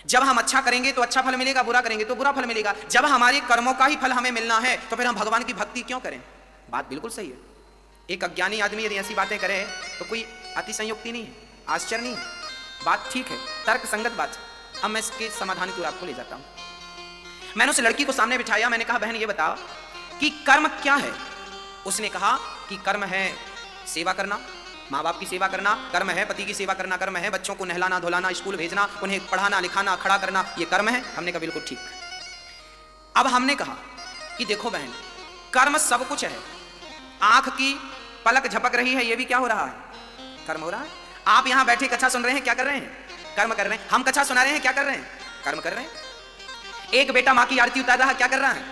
जब हम अच्छा करेंगे तो अच्छा फल मिलेगा, बुरा करेंगे तो बुरा फल मिलेगा। जब हमारे कर्मों का ही फल हमें मिलना है तो फिर हम भगवान की भक्ति क्यों करें? बात बिल्कुल सही है। एक अज्ञानी आदमी यदि ऐसी बातें करे तो कोई अतिशयोक्ति नहीं है, आश्चर्य नहीं है, बात ठीक है, तर्क संगत बात है। अब मैं इसके समाधान की ओर आपको ले जाता हूं। मैंने उस लड़की को सामने बिठाया, मैंने कहा बहन ये बताओ कि कर्म क्या है? उसने कहा कि कर्म है सेवा करना, माँ बाप की सेवा करना, कर्म है पति की सेवा करना, कर्म है बच्चों को नहलाना धुलाना, स्कूल भेजना, उन्हें पढ़ाना लिखाना खड़ा करना, ये कर्म है। हमने कहा बिल्कुल ठीक। अब हमने कहा कि देखो बहन, कर्म सब कुछ है। आंख की पलक झपक रही है, ये भी क्या हो रहा है? कर्म हो रहा है। आप यहां बैठे कथा सुन रहे हैं, क्या कर रहे हैं? कर्म कर रहे हैं। हम कथा सुना रहे हैं, क्या कर रहे हैं? कर्म कर रहे हैं। एक बेटा माँ की आरती उतार रहा है, क्या कर रहा है?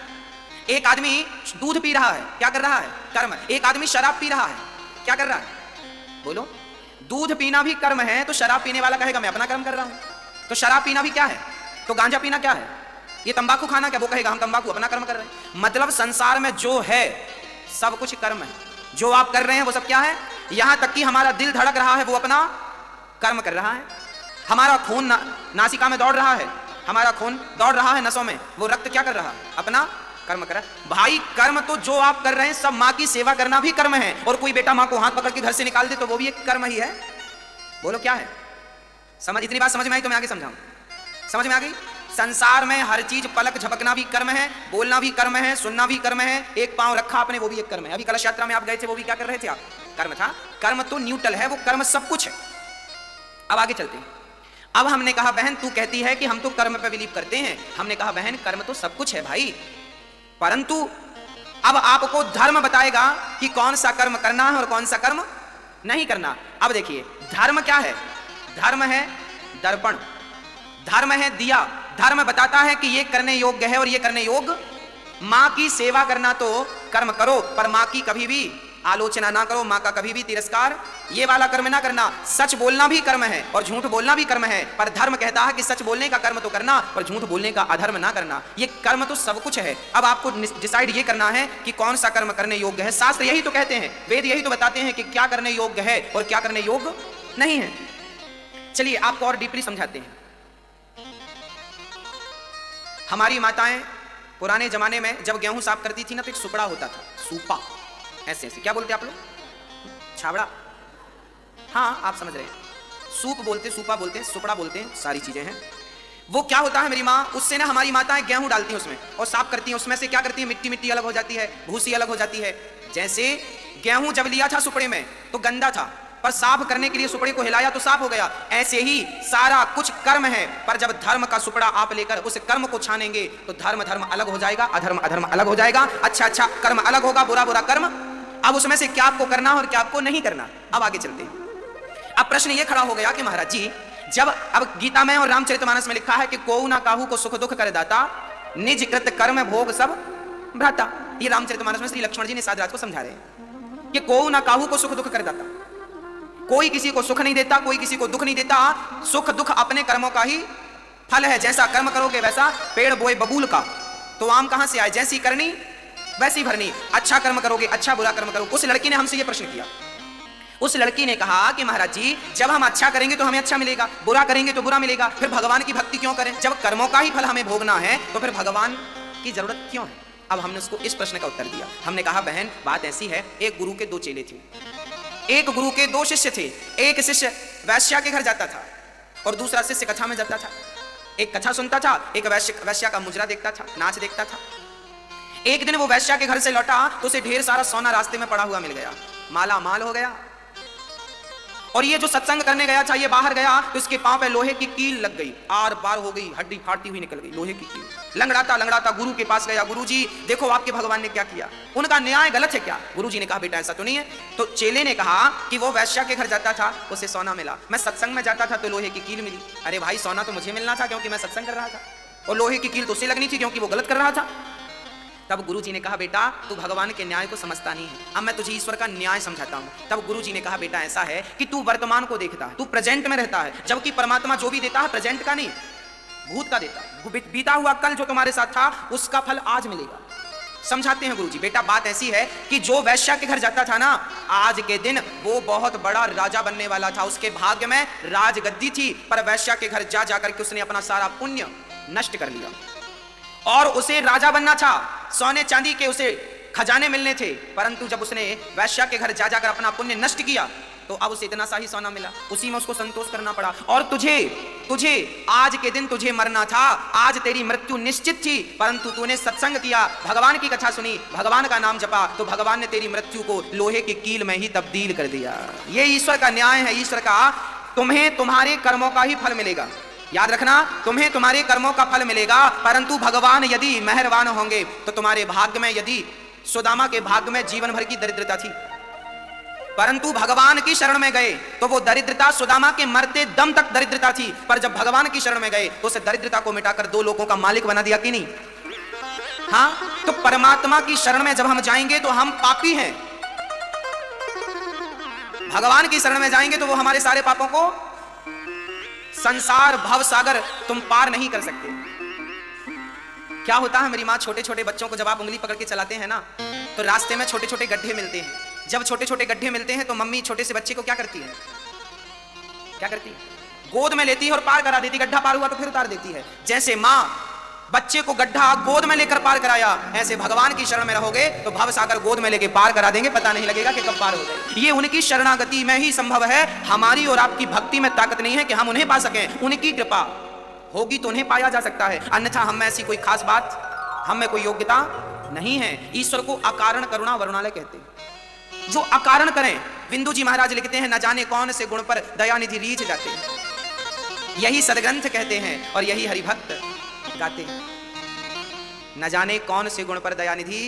एक आदमी दूध पी रहा है, क्या कर रहा है? कर्म। एक आदमी शराब पी रहा है, क्या कर रहा है? बोलो। दूध पीना भी कर्म है, तो शराब पीने वाला कहेगा मैं अपना कर्म कर रहा हूं। तो शराब पीना भी क्या है? तो गांजा पीना क्या है? ये तंबाकू खाना क्या? वो कहेगा हम तंबाकू अपना कर्म कर रहे हैं। मतलब संसार में जो है सब कुछ कर्म है। जो आप कर रहे हैं वो सब क्या है? यहां तक कि हमारा दिल धड़क रहा है, वो अपना कर्म कर रहा है। हमारा खून नासिका में दौड़ रहा है, हमारा खून दौड़ रहा है नसों में, वो रक्त क्या कर रहा है? अपना कर्म कर रहा है। भाई कर्म तो जो आप कर रहे हैं सब, माँ की सेवा करना भी कर्म है। और कोई बेटा माँ को हाथ पकड़ के घर से निकाल दे तो वो भी एक कर्म ही है। बोलो क्या है? समझ, इतनी बात समझ में आई तो मैं आगे समझाऊं। समझ में आ गई? संसार में हर चीज, पलक झपकना भी कर्म है, बोलना भी कर्म है, सुनना भी कर्म है, एक पांव रखा आपने वो भी एक कर्म है। अभी कलश यात्रा में आप गए थे, वो भी क्या कर रहे थे आप? कर्म था। कर्म तो न्यूट्रल है, वो कर्म सब कुछ है। अब आगे चलते हैं। अब हमने कहा बहन तू कहती है कि हम तो कर्म पे बिलीव करते हैं। हमने कहा बहन कर्म तो सब कुछ है भाई, परंतु अब आपको धर्म बताएगा कि कौन सा कर्म करना है और कौन सा कर्म नहीं करना। अब देखिए धर्म क्या है? धर्म है दर्पण, धर्म है दिया। धर्म बताता है कि ये करने योग्य है और ये करने योग्य। माँ की सेवा करना तो कर्म करो, पर माँ की कभी भी आलोचना ना करो, माँ का कभी भी तिरस्कार, ये वाला कर्म ना करना। सच बोलना भी कर्म है और झूठ बोलना भी कर्म है, पर धर्म कहता है कि सच बोलने का कर्म तो करना और झूठ बोलने का अधर्म ना करना। ये कर्म तो सब कुछ है। अब आपको डिसाइड ये करना है कि कौन सा कर्म करने योग्य है। शास्त्र यही तो कहते हैं, वेद यही तो बताते हैं कि क्या करने योग्य है और क्या करने योग्य नहीं है। चलिए आपको और डीपली समझाते हैं। हमारी माताएं पुराने जमाने में जब गेहूं साफ करती थी ना, तो एक सुपड़ा होता था, सूपा, ऐसे ऐसे, क्या बोलते आप लोग? छावड़ा, हाँ आप समझ रहे हैं। सूप बोलते, सूपा बोलते हैं, सुपड़ा बोलते हैं, सारी चीजें हैं। वो क्या होता है मेरी माँ, उससे ना हमारी माताएं गेहूं डालती हैं उसमें और साफ करती हैं। उसमें से क्या करती है, मिट्टी मिट्टी अलग हो जाती है, भूसी अलग हो जाती है। जैसे गेहूं जब लिया था सुपड़े में तो गंदा था, पर साफ करने के लिए सुपड़े को हिलाया तो साफ हो गया। ऐसे ही सारा कुछ कर्म है, पर जब धर्म का सुपड़ा आप लेकर उस कर्म को छानेंगे तो धर्म धर्म अलग हो जाएगा, अधर्म अधर्म अलग हो जाएगा, अच्छा अच्छा कर्म अलग होगा, बुरा बुरा कर्म। अब उसमें से क्या आपको करना और क्या आपको नहीं करना। अब आगे चलते हैं। अब प्रश्न ये खड़ा हो गया कि महाराज जी, जब अब गीता में और रामचरितमानस में लिखा है कि कोऊ ना काहू को सुख दुख कर दाता, निज कृत कर्म भोग सब भ्राता। ये रामचरितमानस में श्री लक्ष्मण जी ने साधराज को समझा रहे हैं कि कोऊ ना काहू को सुख दुख कर दाता। कोई किसी को सुख नहीं देता, कोई किसी को दुख नहीं देता। सुख दुख अपने कर्मों का ही फल है। जैसा कर्म करोगे वैसा पेड़ बोए बबूल का, तो आम कहां से आए? जैसी करनी वैसी भरनी। अच्छा कर्म करोगे अच्छा, बुरा कर्म करोगे। उस लड़की ने हमसे यह प्रश्न किया। उस लड़की ने कहा कि महाराज जी, जब हम अच्छा करेंगे तो हमें अच्छा मिलेगा, बुरा करेंगे तो बुरा मिलेगा, फिर भगवान की भक्ति क्यों करें? जब कर्मों का ही फल हमें भोगना है तो फिर भगवान की जरूरत क्यों है? अब हमने उसको इस प्रश्न का उत्तर दिया। हमने कहा बहन बात ऐसी है, एक गुरु के दो चेले थे, एक गुरु के दो शिष्य थे। एक शिष्य वैश्या के घर जाता था और दूसरा शिष्य कथा में जाता था। एक कथा सुनता था, एक वैश्या का मुजरा देखता था, नाच देखता था। एक दिन वो वैश्या के घर से लौटा तो उसे ढेर सारा सोना रास्ते में पड़ा हुआ मिल गया, माला माल हो गया। और ये जो सत्संग करने गया था, ये बाहर गया तो इसके पांव पे लोहे की कील लग गई, आर पार हो गई, हड्डी फाड़ती हुई निकल गई, लोहे की कील। लंगड़ाता लंगड़ाता गुरु के पास गया, गुरु जी देखो आपके भगवान ने क्या किया, उनका न्याय गलत है क्या? गुरु जी ने कहा बेटा ऐसा तो नहीं है। तो चेले ने कहा कि वो वैश्या के घर जाता था, उसे सोना मिला, मैं सत्संग में जाता था तो लोहे की कील मिली। अरे भाई सोना तो मुझे मिलना था क्योंकि मैं सत्संग कर रहा था, और लोहे की कील तो उसे लगनी थी क्योंकि वो गलत कर रहा था। तब गुरुजी ने कहा बेटा तू भगवान के न्याय को समझता नहीं है, अब मैं तुझे ईश्वर का न्याय समझाता हूं। तब गुरुजी ने कहा बेटा ऐसा है कि तू वर्तमान को देखता है, तू प्रेजेंट में रहता है, जबकि परमात्मा जो भी देता है प्रेजेंट का नहीं भूत का देता है। बीता हुआ कल जो तुम्हारे साथ था उसका फल आज मिलेगा। समझाते हैं गुरुजी, बेटा बात ऐसी है कि जो वैश्या के घर जाता था ना, आज के दिन वो बहुत बड़ा राजा बनने वाला था, उसके भाग्य में राजगद्दी थी, पर वैश्या के घर जा जाकर के उसने अपना सारा पुण्य नष्ट कर लिया। और उसे राजा बनना था, सोने चांदी के उसे खजाने मिलने थे, परंतु जब उसने वैश्या के घर जा जाकर अपना पुण्य नष्ट किया तो अब उसे इतना सा ही सोना मिला, उसी में उसको संतोष करना पड़ा। और तुझे आज के दिन तुझे मरना था, आज तेरी मृत्यु निश्चित थी, परंतु तूने सत्संग किया, भगवान की कथा सुनी, भगवान का नाम जपा, तो भगवान ने तेरी मृत्यु को लोहे की कील में ही तब्दील कर दिया। ये ईश्वर का न्याय है। ईश्वर का तुम्हें तुम्हारे कर्मों का ही फल मिलेगा, याद रखना, तुम्हें तुम्हारे कर्मों का फल मिलेगा। परंतु भगवान यदि मेहरबान होंगे तो तुम्हारे भाग्य में, यदि सुदामा के भाग्य में जीवन भर की दरिद्रता थी, परंतु भगवान की शरण में गए तो वो दरिद्रता सुदामा के मरते दम तक दरिद्रता थी, पर जब भगवान की शरण में गए तो उस दरिद्रता को मिटाकर दो लोगों का मालिक बना दिया कि नहीं? हाँ, तो परमात्मा की शरण में जब हम जाएंगे तो हम पापी हैं, भगवान की शरण में जाएंगे तो वो हमारे सारे पापों को, संसार भव सागर तुम पार नहीं कर सकते। क्या होता है मेरी माँ, छोटे छोटे बच्चों को जब आप उंगली पकड़ के चलाते हैं ना, तो रास्ते में छोटे छोटे गड्ढे मिलते हैं। जब छोटे छोटे गड्ढे मिलते हैं तो मम्मी छोटे से बच्चे को क्या करती है? क्या करती है? गोद में लेती है और पार करा देती। गड्ढा पार हुआ तो फिर उतार देती है। जैसे माँ बच्चे को गड्ढा गोद में लेकर पार कराया, ऐसे भगवान की शरण में रहोगे तो भव सागर गोद में लेके पार करा देंगे, पता नहीं लगेगा कि कब पार हो गए। ये उनकी शरणागति में ही संभव है, हमारी और आपकी भक्ति में ताकत नहीं है कि हम उन्हें पा सकें। उनकी कृपा होगी तो उन्हें पाया जा सकता है, अन्यथा हम में ऐसी कोई खास बात, हम में कोई योग्यता नहीं है। ईश्वर को अकारण करुणा वरुणालय कहते हैं, जो अकारण करें। बिंदु जी महाराज लिखते हैं, न जाने कौन से गुण पर दयानिधि रीझ जाते हैं, यही सदग्रंथ कहते हैं और यही हरिभक्त गाते हैं। न जाने कौन से गुण पर दयानिधि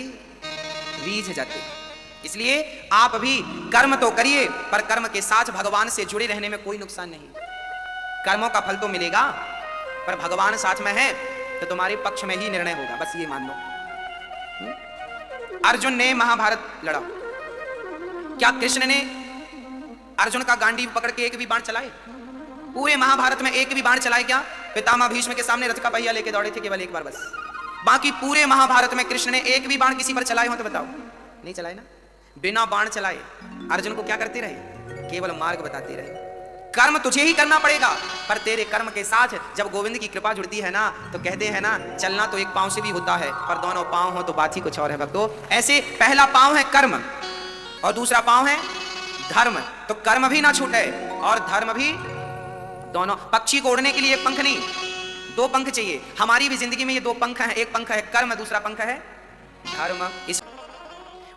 रीझ जाते हैं। इसलिए आप भी कर्म तो करिए, पर कर्म के साथ भगवान से जुड़े रहने में कोई नुकसान नहीं। कर्मों का फल तो मिलेगा, पर भगवान साथ में है तो तुम्हारे पक्ष में ही निर्णय होगा, बस ये मान लो। अर्जुन ने महाभारत लड़ा, क्या कृष्ण ने अर्जुन का गांडीव पकड़ के एक भी बाण चलाए? पूरे महाभारत में एक भी बाण चलाए क्या? पितामह भीष्म के सामने रथ का पहिया लेके दौड़े थे केवल एक बार बस। बाकी पूरे महाभारत में कृष्ण ने एक भी बाण किसी पर चलाए हो तो बताओ? नहीं चलाए ना। बिना बाण चलाए अर्जुन को क्या करते रहे? केवल मार्ग बताते रहे। कर्म तुझे ही करना पड़ेगा, पर तेरे कर्म के साथ जब गोविंद की कृपा जुड़ती है ना, तो कहते हैं ना, चलना तो एक पांव से भी होता है, पर दोनों पांव हो तो बात ही कुछ और है भक्तों। ऐसे पहला पांव है कर्म और दूसरा पांव है धर्म, तो कर्म भी ना छूटे और धर्म भी। दोनों, पक्षी को उड़ने के लिए एक पंख नहीं, दो पंख चाहिए। हमारी भी जिंदगी में ये दो पंख हैं, एक पंख है कर्म, दूसरा पंख है धर्म। इस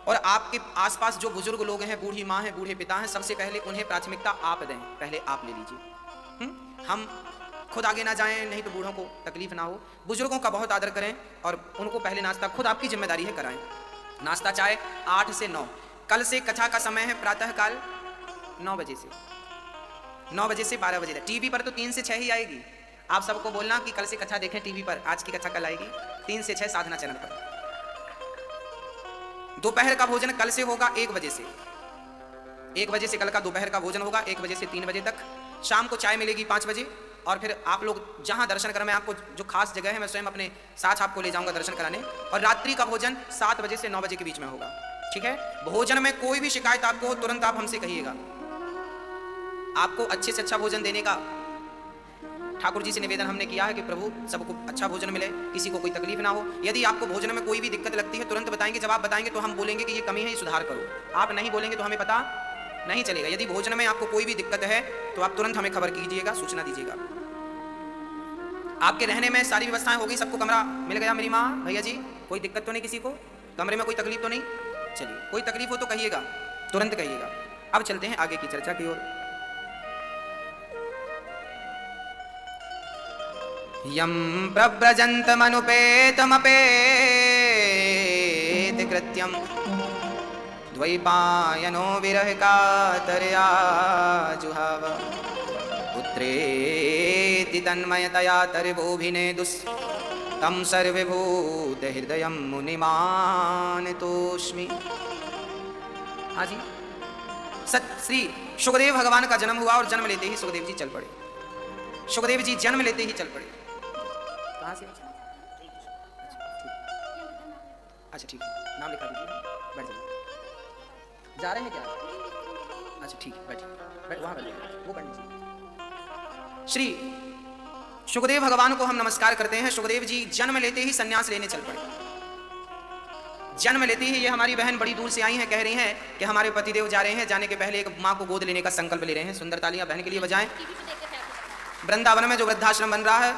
और आपके आसपास जो बुजुर्ग लोग हैं, बूढ़ी माँ हैं, बूढ़े पिता हैं, सबसे पहले उन्हें प्राथमिकता आप दें, पहले आप ले लीजिए। हम खुद आगे ना जाएं, नहीं तो बूढ़ों को तकलीफ ना हो। बुजुर्गों का बहुत आदर करें और उनको पहले नाश्ता खुद आपकी जिम्मेदारी है कराएं। नाश्ता चाहे 8 से 9। कल से कथा का समय है प्रातः काल 9 बजे से 12 बजे तक। टीवी पर तो 3 से 6 ही आएगी। आप सबको बोलना कि कल से कथा देखें टीवी पर। आज की कथा कल आएगी 3 से 6 साधना चैनल पर। दोपहर का भोजन कल से होगा 1 बजे से। 1 बजे से कल का दोपहर का भोजन होगा, 1 बजे से 3 बजे तक। शाम को चाय मिलेगी 5 बजे। और फिर आप लोग जहां दर्शन करें, मैं आपको जो खास जगह है मैं स्वयं अपने साथ आपको ले जाऊंगा दर्शन कराने। और रात्रि का भोजन 7 बजे से 9 बजे के बीच में होगा, ठीक है। भोजन में कोई भी शिकायत आपको हो तुरंत आप हमसे कहिएगा। आपको अच्छे से अच्छा भोजन देने का ठाकुर जी से निवेदन हमने किया है कि प्रभु सबको अच्छा भोजन मिले, किसी को कोई तकलीफ ना हो। यदि आपको भोजन में कोई भी दिक्कत लगती है तुरंत बताएंगे। जब आप बताएंगे तो हम बोलेंगे कि ये कमी है, ये सुधार करो। आप नहीं बोलेंगे तो हमें पता नहीं चलेगा। यदि भोजन में आपको कोई भी दिक्कत है तो आप तुरंत हमें खबर कीजिएगा, सूचना दीजिएगा। आपके रहने में सारी व्यवस्थाएं होगी, सबको कमरा मिल गया? मेरी माँ, भैया जी, कोई दिक्कत तो नहीं? किसी को कमरे में कोई तकलीफ तो नहीं? चलिए, कोई तकलीफ हो तो कहिएगा, तुरंत कहिएगा। अब चलते हैं आगे की चर्चा की ओर। यम प्रव्रजन्तमनुपेतमपेत कृत्यं द्वैपायनो विरह कातरया जुहाव पुत्रेति तन्मयतया तर्वोभिनेदुस् तं सर्वभूत हृदयं मुनिमानतोऽस्मि। हाँ जी, श्री सुखदेव भगवान का जन्म हुआ और जन्म लेते ही सुखदेव जी चल पड़े। सुखदेव जी जन्म लेते ही चल पड़े। कहाँ से? अच्छा ठीक है, नाम लिखा दीजिए, बैठ जाइए। जा रहे हैं क्या? अच्छा ठीक है, बैठिए, वहाँ बैठिए, वो कर लीजिए। श्री सुखदेव भगवान को हम नमस्कार करते हैं। सुखदेव जी जन्म लेते ही संन्यास लेने चल पड़े। जन्म लेते ही ये हमारी बहन बड़ी दूर से आई हैं, कह रही हैं कि हमारे पतिदेव जा रहे हैं, जाने के पहले एक माँ को गोद लेने का संकल्प ले रहे हैं। सुंदर तालियां बहन के लिए बजाएं। वृंदावन में जो वृद्धाश्रम बन रहा है,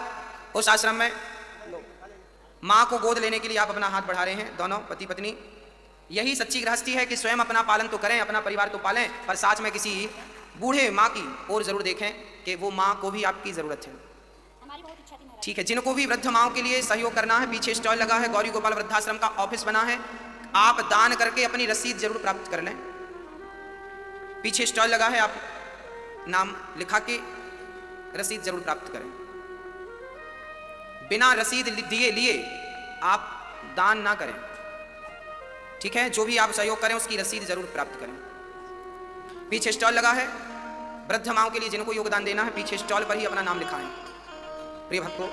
उस आश्रम में माँ को गोद लेने के लिए आप अपना हाथ बढ़ा रहे हैं, दोनों पति पत्नी। यही सच्ची गृहस्थी है कि स्वयं अपना पालन तो करें, अपना परिवार तो पालें, पर साथ में किसी बूढ़े माँ की ओर जरूर देखें कि वो माँ को भी आपकी जरूरत है। ठीक है, जिनको भी वृद्ध माओं के लिए सहयोग करना है, पीछे स्टॉल लगा है, गौरी गोपाल वृद्धाश्रम का ऑफिस बना है। आप दान करके अपनी रसीद जरूर प्राप्त कर लें। पीछे स्टॉल लगा है, आप नाम लिखा के रसीद जरूर प्राप्त करें। बिना रसीद लिए आप दान ना करें, ठीक है। जो भी आप सहयोग करें उसकी रसीद जरूर प्राप्त करें। पीछे स्टॉल लगा है, वृद्ध माओं के लिए जिनको योगदान देना है, पीछे स्टॉल पर ही अपना नाम लिखाएं। प्रिय भक्तों,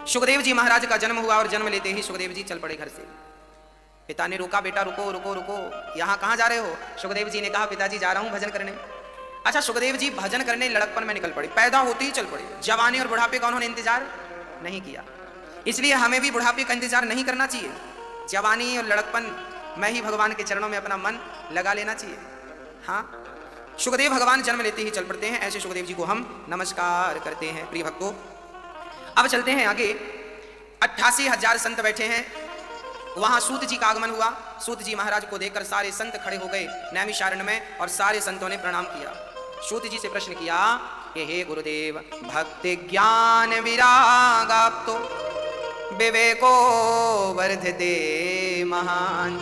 सुखदेव जी महाराज का जन्म हुआ और जन्म लेते ही सुखदेव जी चल पड़े घर से। पिता ने रोका, बेटा रुको रुको रुको, यहाँ कहाँ जा रहे हो? सुखदेव जी ने कहा, पिताजी जा रहा हूँ भजन करने। अच्छा, सुखदेव जी भजन करने लड़कपन में निकल पड़े, पैदा होते ही चल पड़े। जवानी और बुढ़ापे का उन्होंने इंतजार नहीं किया। इसलिए हमें भी बुढ़ापे का इंतजार नहीं करना चाहिए। जवानी और लड़कपन में ही भगवान के चरणों में अपना मन लगा लेना चाहिए। हाँ, सुखदेव भगवान जन्म लेते ही चल पड़ते हैं। ऐसे सुखदेव जी को हम नमस्कार करते हैं। प्रिय भक्तों, अब चलते हैं आगे। 88,000 संत बैठे हैं। वहां सूत जी का आगमन हुआ। सूत जी महाराज को देखकर सारे संत खड़े हो गए नैमिषारण्य में और सारे संतों ने प्रणाम किया। सूत जी से प्रश्न किया कि हे गुरुदेव, भक्ति ज्ञान विरागाप्तो विवेको वर्धते महान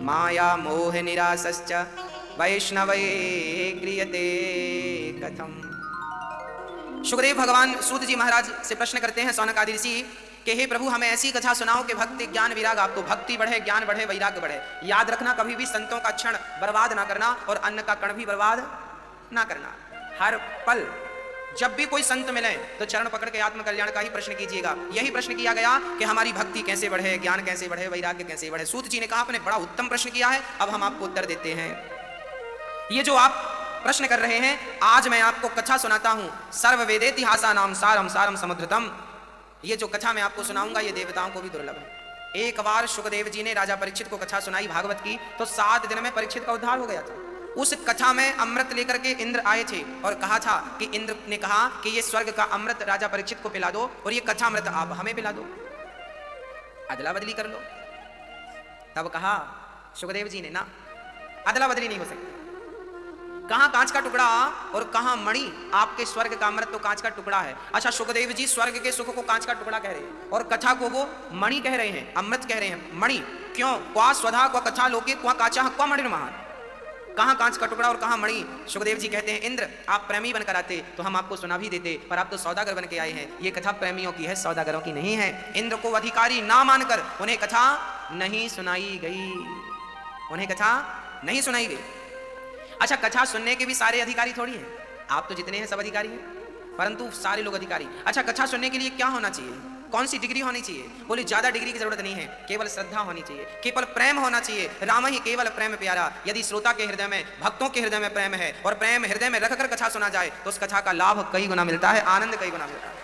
माया मोह निरासश्च वैष्णवे क्रियते कथम। सुखदेव भगवान सूत जी महाराज से प्रश्न करते हैं सौनक आदि ऋषि कि हे प्रभु, हमें ऐसी कथा सुनाओ कि भक्ति ज्ञान विराग, आपको भक्ति बढ़े, ज्ञान बढ़े, वैराग्य बढ़े। याद रखना, कभी भी संतों का क्षण बर्बाद ना करना और अन्न का कण भी बर्बाद ना करना। हर पल जब भी कोई संत मिले तो चरण पकड़ के आत्म कल्याण का ही प्रश्न कीजिएगा। यही प्रश्न किया गया कि हमारी भक्ति कैसे बढ़े, ज्ञान कैसे बढ़े, वैराग्य कैसे बढ़े। सूत जी ने कहा आपने बड़ा उत्तम प्रश्न किया है, अब हम आपको उत्तर देते हैं। ये जो आप प्रश्न कर रहे हैं, आज मैं आपको कथा सुनाता हूं, सर्व वेदेतिहासा नाम सारम सारम समुद्रतम। ये जो कथा मैं आपको सुनाऊंगा ये देवताओं को भी दुर्लभ है। एक बार सुखदेव जी ने राजा परीक्षित को कथा सुनाई भागवत की, तो 7 दिन में परीक्षित का उद्धार हो गया था। उस कथा में अमृत लेकर के इंद्र आए थे और कहा था कि इंद्र ने कहा कि ये स्वर्ग का अमृत राजा परीक्षित को पिला दो और ये कथा अमृत आप हमें पिला दो, अदला बदली कर लो। तब कहा सुखदेव जी ने ना, अदला बदली नहीं हो सकती। कहां कांच का टुकड़ा और कहां मणि, आपके स्वर्ग का अमृत तो कांच का टुकड़ा है। अच्छा, सुखदेव जी स्वर्ग के सुख को कांच का टुकड़ा कह रहे हैं और कथा को वो मणि कह रहे हैं, अमृत कह रहे हैं। मणि क्यों? क्वा स्वधा क्वा कथा लोके क्वा काचा क्वा मणि महान। कहां कांच का टुकड़ा और कहां मणि। सुखदेव जी कहते हैं इंद्र आप प्रेमी बनकर आते तो हम आपको सुना भी देते, पर आप तो सौदागर बन के आए हैं। ये कथा प्रेमियों की है, सौदागरों की नहीं है। इंद्र को अधिकारी ना मानकर उन्हें कथा नहीं सुनाई गई, उन्हें कथा नहीं सुनाई गई। अच्छा, कथा सुनने के भी सारे अधिकारी थोड़ी हैं, आप तो जितने हैं सब अधिकारी हैं, परंतु सारे लोग अधिकारी। अच्छा, कथा सुनने के लिए क्या होना चाहिए, कौन सी डिग्री होनी चाहिए? बोले ज्यादा डिग्री की जरूरत नहीं है, केवल श्रद्धा होनी चाहिए, केवल प्रेम होना चाहिए। राम ही केवल प्रेम प्यारा। यदि श्रोता के हृदय में, भक्तों के हृदय में प्रेम है और प्रेम हृदय में रखकर कथा सुना जाए तो उस कथा का लाभ कई गुना मिलता है, आनंद कई गुना मिलता है।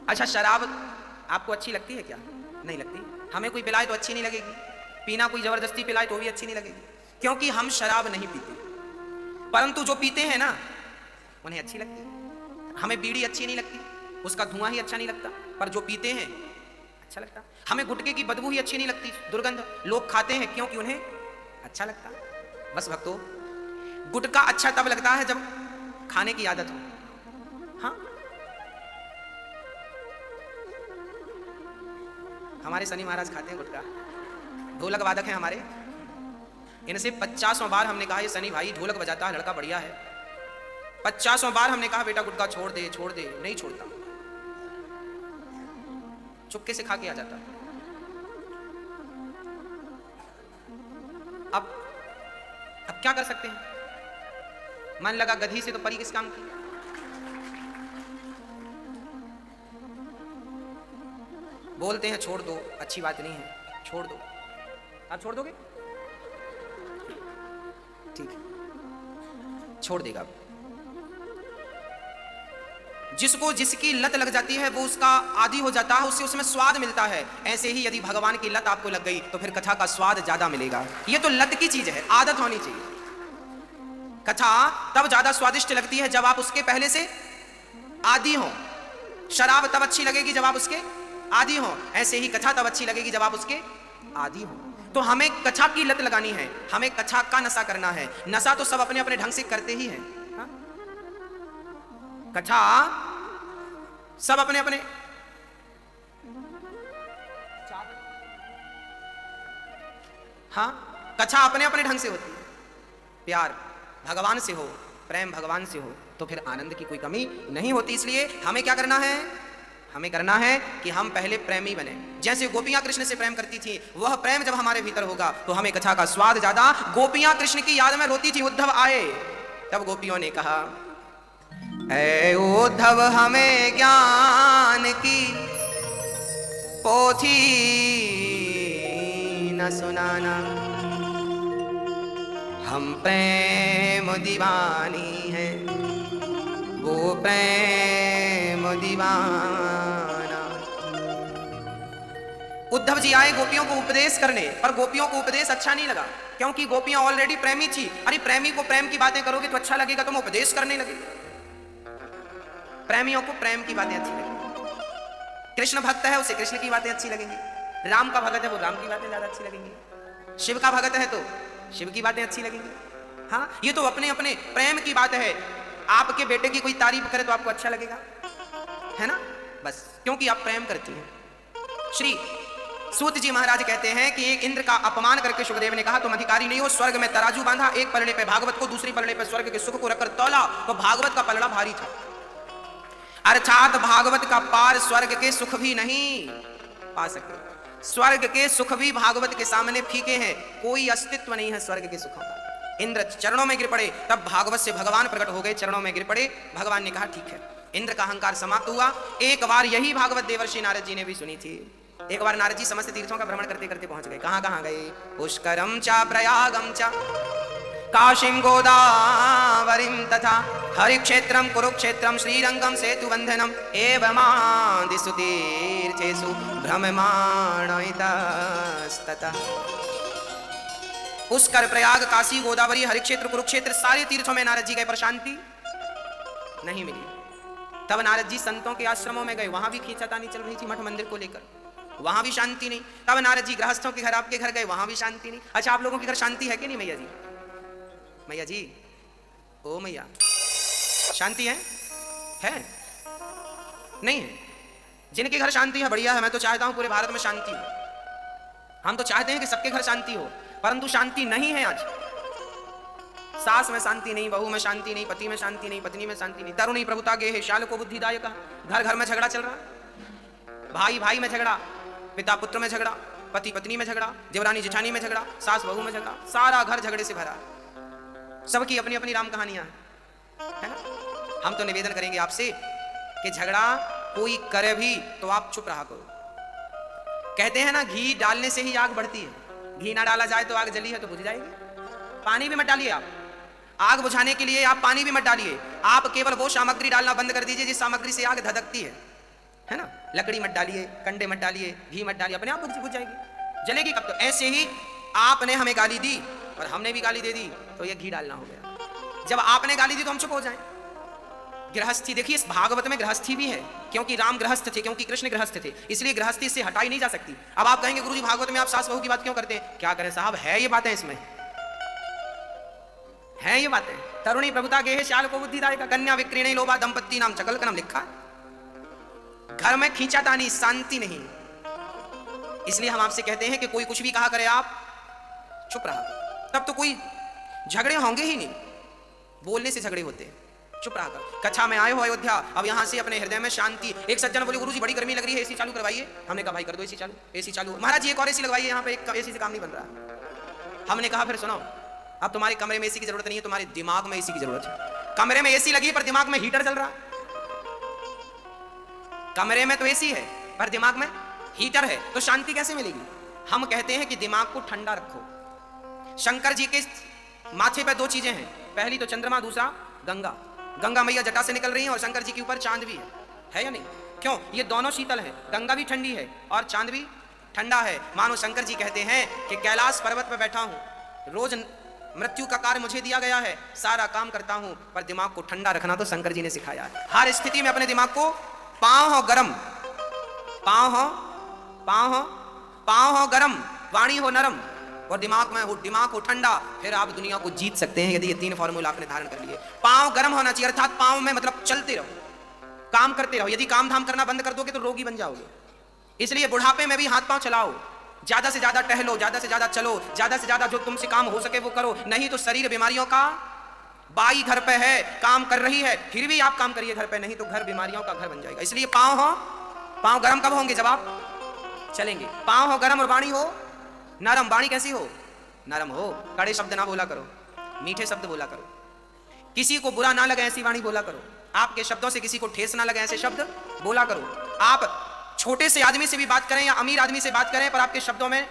अच्छा, शराब आपको अच्छी लगती है क्या? नहीं लगती। हमें कोई पिलाए तो अच्छी नहीं लगेगी, पीना कोई जबरदस्ती पिलाए तो भी अच्छी नहीं लगेगी, क्योंकि हम शराब नहीं पीते। परंतु जो पीते हैं ना उन्हें अच्छी लगती है। हमें बीड़ी अच्छी नहीं लगती, उसका धुआं ही अच्छा नहीं लगता, पर जो पीते हैं अच्छा लगता। हमें गुटखे की बदबू ही अच्छी नहीं लगती, दुर्गंध। लोग खाते हैं क्योंकि उन्हें अच्छा लगता। बस भक्तों, गुटखा अच्छा तब लगता है जब खाने की आदत हो। हाँ, हमारे शनि महाराज खाते हैं गुटखा, ढोलक वादक हैं हमारे। इनसे 50 बार हमने कहा ये शनि भाई ढोलक बजाता है, लड़का बढ़िया है। 50 बार हमने कहा बेटा गुटखा छोड़ दे छोड़ दे, नहीं छोड़ता, चुपके से खा के आ जाता। अब क्या कर सकते हैं? मन लगा गधी से तो परी किस काम की। बोलते हैं छोड़ दो, अच्छी बात नहीं है, छोड़ दो। आप छोड़ दोगे? ठीक है, छोड़ देगा। जिसको जिसकी लत लग जाती है वो उसका आदी हो जाता है, उससे उसमें स्वाद मिलता है। ऐसे ही यदि भगवान की लत आपको लग गई तो फिर कथा का स्वाद ज्यादा मिलेगा। ये तो लत की चीज है, आदत होनी चाहिए। कथा तब ज्यादा स्वादिष्ट लगती है जब आप उसके पहले से आदी हो। शराब तब अच्छी लगेगी जब आप उसके आदी हो, ऐसे ही कथा तब अच्छी लगेगी जब आप उसके आदी हो। तो हमें कथा की लत लगानी है, हमें कथा का नशा करना है। नशा तो सब अपने अपने ढंग से करते ही हैं। हाँ? कथा सब अपने अपने, हाँ, कथा अपने अपने ढंग से होती है। प्यार भगवान से हो, प्रेम भगवान से हो तो फिर आनंद की कोई कमी नहीं होती। इसलिए हमें क्या करना है? हमें करना है कि हम पहले प्रेमी बने। जैसे गोपियां कृष्ण से प्रेम करती थी, वह प्रेम जब हमारे भीतर होगा तो हमें कथा का स्वाद ज्यादा। गोपियां कृष्ण की याद में रोती थी, उद्धव आए तब गोपियों ने कहा ऐ उद्धव हमें ज्ञान की पोथी न सुनाना, हम प्रेम दीवानी है वो प्रेम दीवाना। उद्धव जी आए गोपियों को उपदेश करने, पर गोपियों को उपदेश अच्छा नहीं लगा, क्योंकि गोपियां ऑलरेडी प्रेमी थी। अरे प्रेमी को प्रेम की बातें करोगे तो अच्छा लगेगा, तुम उपदेश करने लगे। प्रेमियों को प्रेम की बातें अच्छी लगेंगी। कृष्ण भक्त है उसे कृष्ण की बातें अच्छी लगेंगी, राम का भगत है वो राम की बातें ज्यादा अच्छी लगेंगी, शिव का भगत है तो शिव की बातें अच्छी लगेंगी। हाँ, ये तो अपने अपने प्रेम की बात है। आपके बेटे की कोई तारीफ करे तो आपको अच्छा लगेगा, है ना? बस क्योंकि आप प्रेम करती हैं। श्री सूत जी महाराज कहते हैं कि एक इंद्र का अपमान करके सुखदेव ने कहा तुम अधिकारी नहीं हो, स्वर्ग में तराजू बांधा, एक पलड़े पे भागवत को, दूसरी पलड़े पे स्वर्ग के सुख को रखकर तौला तो भागवत का पलड़ा भारी था। अर्थात भागवत का पार स्वर्ग के सुख भी नहीं पा सकते, स्वर्ग के सुख भी भागवत के सामने फीके हैं, कोई अस्तित्व नहीं है स्वर्ग के सुखों का। इंद्र चरणों में गिर पड़े, तब भागवत से भगवान प्रकट हो गए, चरणों में गिर पड़े, भगवान ने कहा ठीक है। इंद्र का अहंकार समाप्त हुआ। एक बार यही भागवत देवर्षि नारद जी ने भी सुनी थी। एक बार नारद जी समस्त तीर्थों का भ्रमण करते करते पहुंच गए। कहां कहां गए? पुष्करम चा प्रयागम चा काशीम गोदावरीम तथा हरिक्षेत्रम कुरुक्षेत्रम श्रीरंगम सेतुबंधनम एवमादिषु तीर्थेषु भ्रममाणस्ततः। पुष्कर, प्रयाग, काशी, गोदावरी, हरिक्षेत्र, कुरुक्षेत्र सारे तीर्थों में नारद जी गए पर शांति नहीं मिली। तब नारद जी संतों के आश्रमों में गए, वहां भी खींचातानी चल रही थी मठ मंदिर को लेकर, वहां भी शांति नहीं। तब नारद जी गृहस्थों के घर, आपके घर गए, वहां भी शांति नहीं। अच्छा, आप लोगों के घर शांति है कि नहीं मैया जी? मैया जी, ओ मैया, शांति है नहीं है? जिनके घर शांति है बढ़िया है, मैं तो चाहता हूं पूरे भारत में शांति हो। हम तो चाहते हैं कि सबके घर शांति हो, परंतु शांति नहीं है आज। सास में शांति नहीं, बहू में शांति नहीं, पति में शांति नहीं, पत्नी में शांति नहीं। तरुणी प्रभुता गे है, श्याल को बुद्धिदायक। घर घर में झगड़ा चल रहा, भाई भाई में झगड़ा, पिता पुत्र में झगड़ा, पति पत्नी में झगड़ा, देवरानी जेठानी में झगड़ा, सास बहू में झगड़ा, सारा घर झगड़े से भरा। सबकी अपनी अपनी राम कहानियां है ना। हम तो निवेदन करेंगे आपसे कि झगड़ा कोई करे भी तो आप चुप रहा करो। कहते हैं ना, घी डालने से ही आग बढ़ती है, घी ना डाला जाए तो आग जली है तो बुझ जाएगी। पानी भी मत डालिए आप, आग बुझाने के लिए आप पानी भी मत डालिए, आप केवल वो सामग्री डालना बंद कर दीजिए जिस सामग्री से आग धधकती है ना। लकड़ी मत डालिए, कंडे मत डालिए, घी मत डालिए, अपने आप बुझ जाएगी, जलेगी कब? तो ऐसे ही आपने हमें गाली दी और हमने भी गाली दे दी तो ये घी डालना हो गया। जब आपने गाली दी तो हम चुप हो जाएं। गृहस्थी देखिए, इस भागवत में गृहस्थी भी है, क्योंकि राम गृहस्थ थे, क्योंकि कृष्ण गृहस्थ थे, इसलिए गृहस्थी से हटाई नहीं जा सकती। अब आप कहेंगे गुरुजी भागवत में आप सास बहू की बात क्यों करते हैं? क्या करें साहब, है ये बातें, इसमें है ये बातें। तरुणी प्रभुता गे है, श्याल को बुद्धिदायक, कन्या विक्रीणे लोभा दंपत्ति नाम चकल कनम लिखा। घर में खींचातानी, शांति नहीं। इसलिए हम आपसे कहते हैं कि कोई कुछ भी कहा करे आप चुप रहा, तब तो कोई झगड़े होंगे ही नहीं। बोलने से झगड़े होते हैं, चुप रहा कर। कक्षा में आए हो अयोध्या, अब यहां से अपने हृदय में शांति। एक सज्जन बोले गुरुजी बड़ी गर्मी लग रही है, एसी चालू करवाइए। हमने कहा भाई कर दो एसी चालू, एसी चालू। महाराज जी एक और एसी लगवाइए, यहाँ पे एक एसी से काम नहीं बन रहा। हमने कहा फिर सुनो, अब तुम्हारे कमरे में एसी की जरूरत नहीं है, तुम्हारे दिमाग में एसी की जरूरत है। कमरे में एसी लगी पर दिमाग में हीटर चल रहा। कमरे में तो एसी है पर दिमाग में हीटर है, तो शांति कैसे मिलेगी? हम कहते हैं कि दिमाग को ठंडा रखो। शंकर जी के माथे पे दो चीजें हैं, पहली तो चंद्रमा, दूसरा गंगा। गंगा मैया जटा से निकल रही हैं और शंकर जी के ऊपर चांद भी है या नहीं? क्यों? ये दोनों शीतल हैं, गंगा भी ठंडी है और चांद भी ठंडा है। मानो शंकर जी कहते हैं कि कैलाश पर्वत पर बैठा हूं, रोज मृत्यु का कार्य मुझे दिया गया है, सारा काम करता हूं, पर दिमाग को ठंडा रखना तो शंकर जी ने सिखाया है। हर स्थिति में अपने दिमाग को, पांव हो गरम, पांव हो गरम, वाणी हो नरम और दिमाग में हो, दिमाग हो ठंडा, फिर आप दुनिया को जीत सकते हैं। यदि ये तीन फॉर्मूला आपने धारण कर लिए। पांव गर्म होना चाहिए, अर्थात पांव में मतलब चलते रहो, काम करते रहो। यदि काम धाम करना बंद कर दोगे तो रोगी बन जाओगे। इसलिए बुढ़ापे में भी हाथ पांव चलाओ, ज्यादा से ज्यादा टहलो, ज्यादा से ज्यादा चलो, ज्यादा से ज्यादा जो तुमसे काम हो सके वो करो। नहीं तो शरीर बीमारियों का, बाई घर पे है, काम कर रही है, फिर भी आप काम करिए घर पे, नहीं तो घर बीमारियों का घर बन जाएगा। इसलिए पांव गर्म कब होंगे? जब आप चलेंगे। पांव हो गरम और वाणी हो नरम। वाणी कैसी हो? नरम हो। कड़े शब्द ना बोला करो, मीठे शब्द बोला करो। किसी को बुरा ना लगे ऐसी वाणी बोला करो। आपके शब्दों से किसी को ठेस ना लगे ऐसे शब्द बोला करो। आप छोटे से आदमी से भी बात करें या अमीर आदमी से बात करें, पर आपके शब्दों में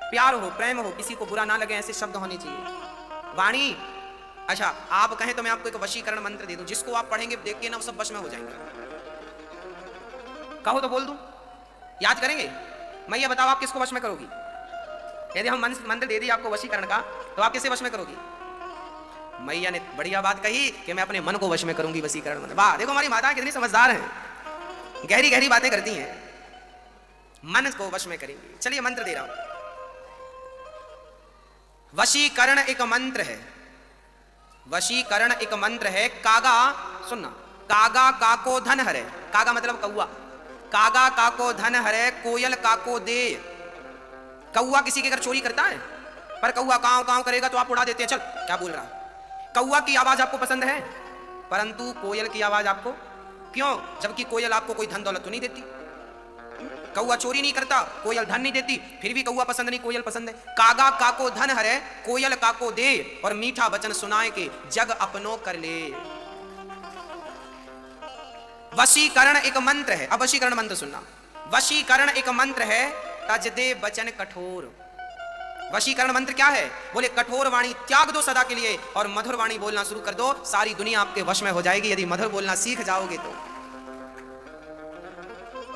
प्यार हो, प्रेम हो, किसी को बुरा ना लगे ऐसे शब्द होने चाहिए। वाणी, अच्छा आप कहें तो मैं आपको एक वशीकरण मंत्र दे दूं, जिसको आप पढ़ेंगे देख के ना वो सब वश में हो जाएंगे। कहो तो बोल दूं, याद करेंगे? मैं ये बताओ आप किसको वश में करोगी? यदि हम मंत्र दे दी आपको वशीकरण का, तो आप किसे वश में करोगी? मैया ने बढ़िया बात कही कि मैं अपने मन को वश में करूंगी वशीकरण मंत्र। वाह, देखो हमारी माता कितनी समझदार हैं, गहरी गहरी बातें करती हैं, मन को वश में करेंगी। चलिए मंत्र दे रहा हूं। वशीकरण एक मंत्र है, वशीकरण एक मंत्र है। कागा, सुनना, कागा काको धन हरे। कागा मतलब कौआ, कागा काको धन हरे, कोयल काको दे कौआ किसी के घर चोरी करता है? पर कौआ काव काव करेगा तो आप उड़ा देते हैं, चल क्या बोल रहा है। कौआ की आवाज आपको पसंद है, परंतु कोयल की आवाज आपको क्यों? जबकि कोयल आपको कोई धन दौलत तो नहीं देती। कौआ चोरी नहीं करता, कोयल धन नहीं देती, फिर भी कौआ पसंद नहीं, कोयल पसंद है। कागा काको धन हरे, कोयल काको दे, और मीठा वचन सुनाए के जग अपनो कर ले। वशीकरण एक मंत्र है। अब वशीकरण मंत्र सुनना। वशीकरण एक मंत्र है, तज दे वचन कठोर। वशीकरण मंत्र क्या है? बोले कठोर वाणी त्याग दो सदा के लिए और मधुर वाणी बोलना शुरू कर दो, सारी दुनिया आपके वश में हो जाएगी यदि मधुर बोलना सीख जाओगे तो।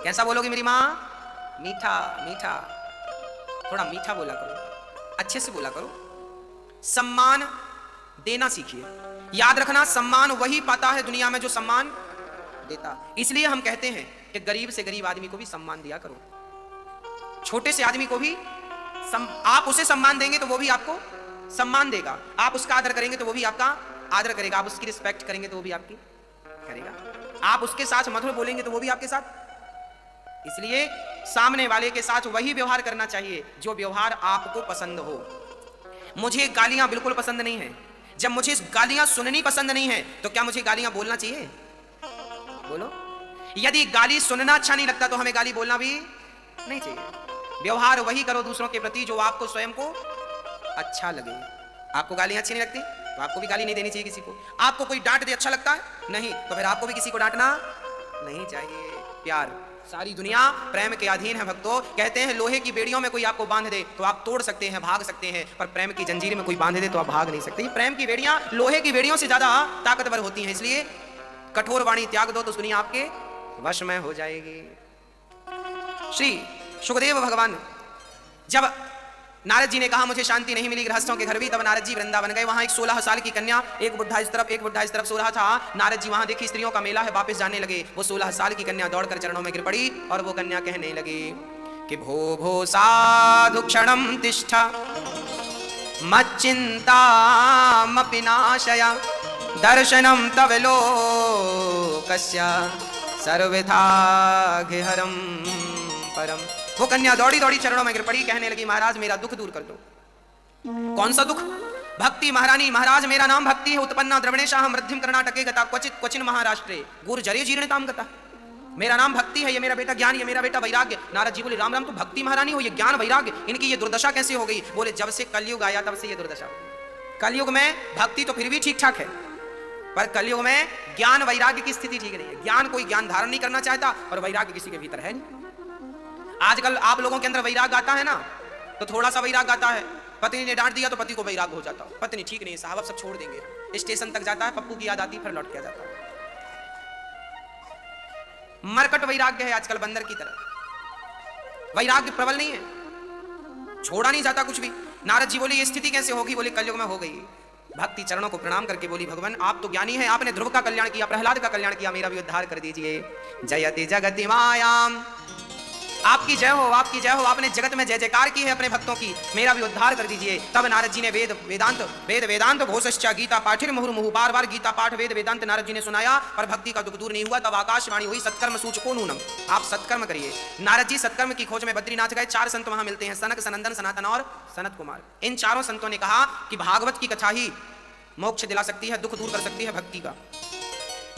कैसा बोलोगे मेरी माँ? मीठा मीठा, थोड़ा मीठा बोला करो, अच्छे से बोला करो। सम्मान देना सीखिए। याद रखना, सम्मान वही पाता है दुनिया में जो सम्मान देता। इसलिए हम कहते हैं कि गरीब से गरीब आदमी को भी सम्मान दिया करो, छोटे से आदमी को भी आप उसे सम्मान देंगे तो वो भी आपको सम्मान देगा, आप उसका आदर करेंगे तो वो भी आपका आदर करेगा, आप उसकी रिस्पेक्ट करेंगे तो वो भी आपकी करेगा, आप उसके साथ मधुर बोलेंगे तो वो भी आपके साथ। इसलिए सामने वाले के साथ वही व्यवहार करना चाहिए जो व्यवहार आपको पसंद हो। मुझे गालियां बिल्कुल पसंद नहीं है। जब मुझे गालियां सुननी पसंद नहीं है तो क्या मुझे गालियां बोलना चाहिए? बोलो। यदि गाली सुनना अच्छा नहीं लगता तो हमें गाली बोलना भी नहीं चाहिए। व्यवहार वही करो दूसरों के प्रति जो आपको स्वयं को अच्छा लगे। आपको गालियां अच्छी नहीं लगती तो आपको भी गाली नहीं देनी चाहिए किसी को। आपको कोई डांट दे अच्छा लगता है? नहीं, तो फिर आपको भी किसी को डांटना नहीं चाहिए। प्यार, सारी दुनिया प्रेम के अधीन है भक्तों। कहते हैं लोहे की बेड़ियों में कोई आपको बांध दे तो आप तोड़ सकते हैं, भाग सकते हैं, पर प्रेम की जंजीर में कोई बांध दे तो आप भाग नहीं सकते। प्रेम की बेड़ियां लोहे की बेड़ियों से ज्यादा ताकतवर होती हैं। इसलिए कठोर वाणी त्याग दो तो दुनिया आपके वश में हो जाएगी। श्री सुखदेव भगवान, जब नारद जी ने कहा मुझे शांति नहीं मिली गृहस्थों के घर भी, तब नारद जी वृंदावन गए। वहां एक 16 साल की कन्या, एक बुढ़ा इस तरफ एक बुढ़ा इस तरफ सो रहा था। नारद जी वहां देखी स्त्रियों का मेला है, वापस जाने लगे। वो 16 साल की कन्या दौड़कर चरणों में गिर पड़ी और वो कन्या कहने लगी कि भो भो साधु क्षणम तिष्ठ मच्चिंतामपि नाशय दर्शनम तव लोकस्य सर्वथा घेहरम परम। वो कन्या दौड़ी दौड़ी चरणों में गिर पड़ी, कहने लगी महाराज मेरा दुख दूर कर दो। कौन सा दुख? भक्ति महारानी, महाराज मेरा नाम भक्ति है। उत्पन्ना द्रवणेशाह मध्यम कर्णाटके गता क्वचित क्वचिन महाराष्ट्रे गुर्जरे जीर्णताम गता। मेरा नाम भक्ति है, ये मेरा बेटा ज्ञान, ये मेरा बेटा वैराग्य। नारद जी बोले राम राम, तो भक्ति महारानी हो, ये ज्ञान वैराग्य, इनकी ये दुर्दशा कैसे हो गई? बोले जब से कलयुग आया तब से ये दुर्दशा। कलयुग में भक्ति तो फिर भी ठीक ठाक है, पर कलयुग में ज्ञान वैराग्य की स्थिति ठीक नहीं है। ज्ञान कोई ज्ञान धारण नहीं करना चाहता और वैराग्य किसी के भीतर है नहीं। आजकल आप लोगों के अंदर वैराग आता है ना, तो थोड़ा सा वैराग आता है, पत्नी ने डांट दिया तो पति को वैराग हो जाता है, पत्नी ठीक नहीं है साहब अब सब छोड़ देंगे। स्टेशन तक जाता है, पप्पू की याद आती फिर लौट के जाता है। मरकट वैराग्य है आजकल, बंदर की तरह। वैराग्य प्रबल नहीं है, छोड़ा नहीं जाता कुछ भी। नारद जी बोले ये स्थिति कैसे होगी? बोले कलयुग में हो गई। भक्ति चरणों को प्रणाम करके बोली भगवान आप तो ज्ञानी हैं, आपने ध्रुव का कल्याण किया, प्रहलाद का कल्याण किया, मेरा भी उद्धार कर दीजिए। जयति जगति मायाम, आपकी जय हो, आपकी जय हो। आपने जगत में जय जयकार की है अपने भक्तों की, मेरा भी उद्धार कर दीजिए। तब नारद जी ने वेद वेदांत घोषश्चा गीता पाठिर मुहुर्मुहु, बार बार गीता पाठ वेद वेदांत नारद जी ने सुनाया, पर भक्ति का दुख दूर नहीं हुआ। तब आकाशवाणी हुई सत्कर्म सूचको नूनम, आप सत्कर्म करिए। नारद जी सत्कर्म की खोज में बद्रीनाथ गए। 4 संत वहां मिलते हैं, सनक सनंदन सनातन और सनत कुमार। इन चारों संतों ने कहा कि भागवत की कथा ही मोक्ष दिला सकती है, दुख दूर कर सकती है भक्ति का।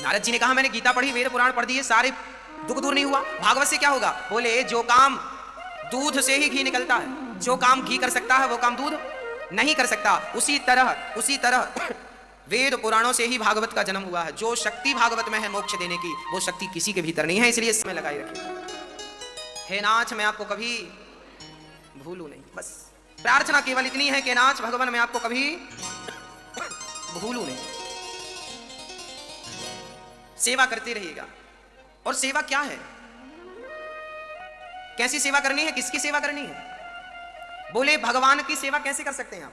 नारद जी ने कहा मैंने गीता पढ़ी, वेद पुराण पढ़ दिए, सारे दुख दूर नहीं हुआ, भागवत से क्या होगा? बोले जो काम दूध से ही घी निकलता है, जो काम घी कर सकता है वो काम दूध नहीं कर सकता। उसी तरह वेद पुराणों से ही भागवत का जन्म हुआ है। जो शक्ति भागवत में है मोक्ष देने की, वो शक्ति किसी के भीतर नहीं है। इसलिए समय लगाए रखिए। हे नाथ मैं आपको कभी भूलूं नहीं, बस प्रार्थना केवल इतनी है कि नाथ भगवान मैं आपको कभी भूलूं नहीं। सेवा करते रहिएगा। और सेवा क्या है, कैसी सेवा करनी है, किसकी सेवा करनी है? बोले भगवान की सेवा कैसे कर सकते हैं आप?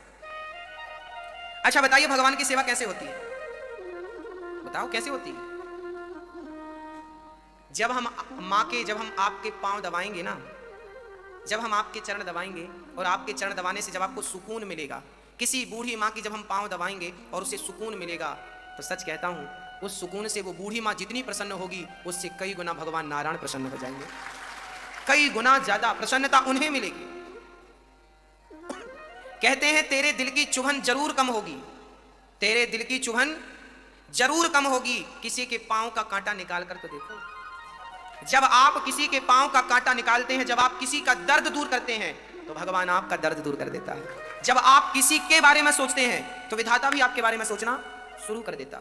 अच्छा बताइए भगवान की सेवा कैसे होती है? बताओ कैसे होती है? जब हम आपके पांव दबाएंगे ना, जब हम आपके चरण दबाएंगे और आपके चरण दबाने से जब आपको सुकून मिलेगा, किसी बूढ़ी माँ की जब हम पांव दबाएंगे और उसे सुकून मिलेगा, तो सच कहता हूं उस सुकून से वो बूढ़ी माँ जितनी प्रसन्न होगी उससे कई गुना भगवान नारायण प्रसन्न हो जाएंगे। कई गुना ज्यादा प्रसन्नता उन्हें मिलेगी। कहते हैं तेरे दिल की चुभन जरूर कम होगी, तेरे दिल की चुभन जरूर कम होगी, किसी के पांव का कांटा निकाल कर तो देखो। जब आप किसी के पांव का कांटा निकालते हैं, जब आप किसी का दर्द दूर करते हैं, तो भगवान आपका दर्द दूर कर देता है। जब आप किसी के बारे में सोचते हैं तो विधाता भी आपके बारे में सोचना शुरू कर देता।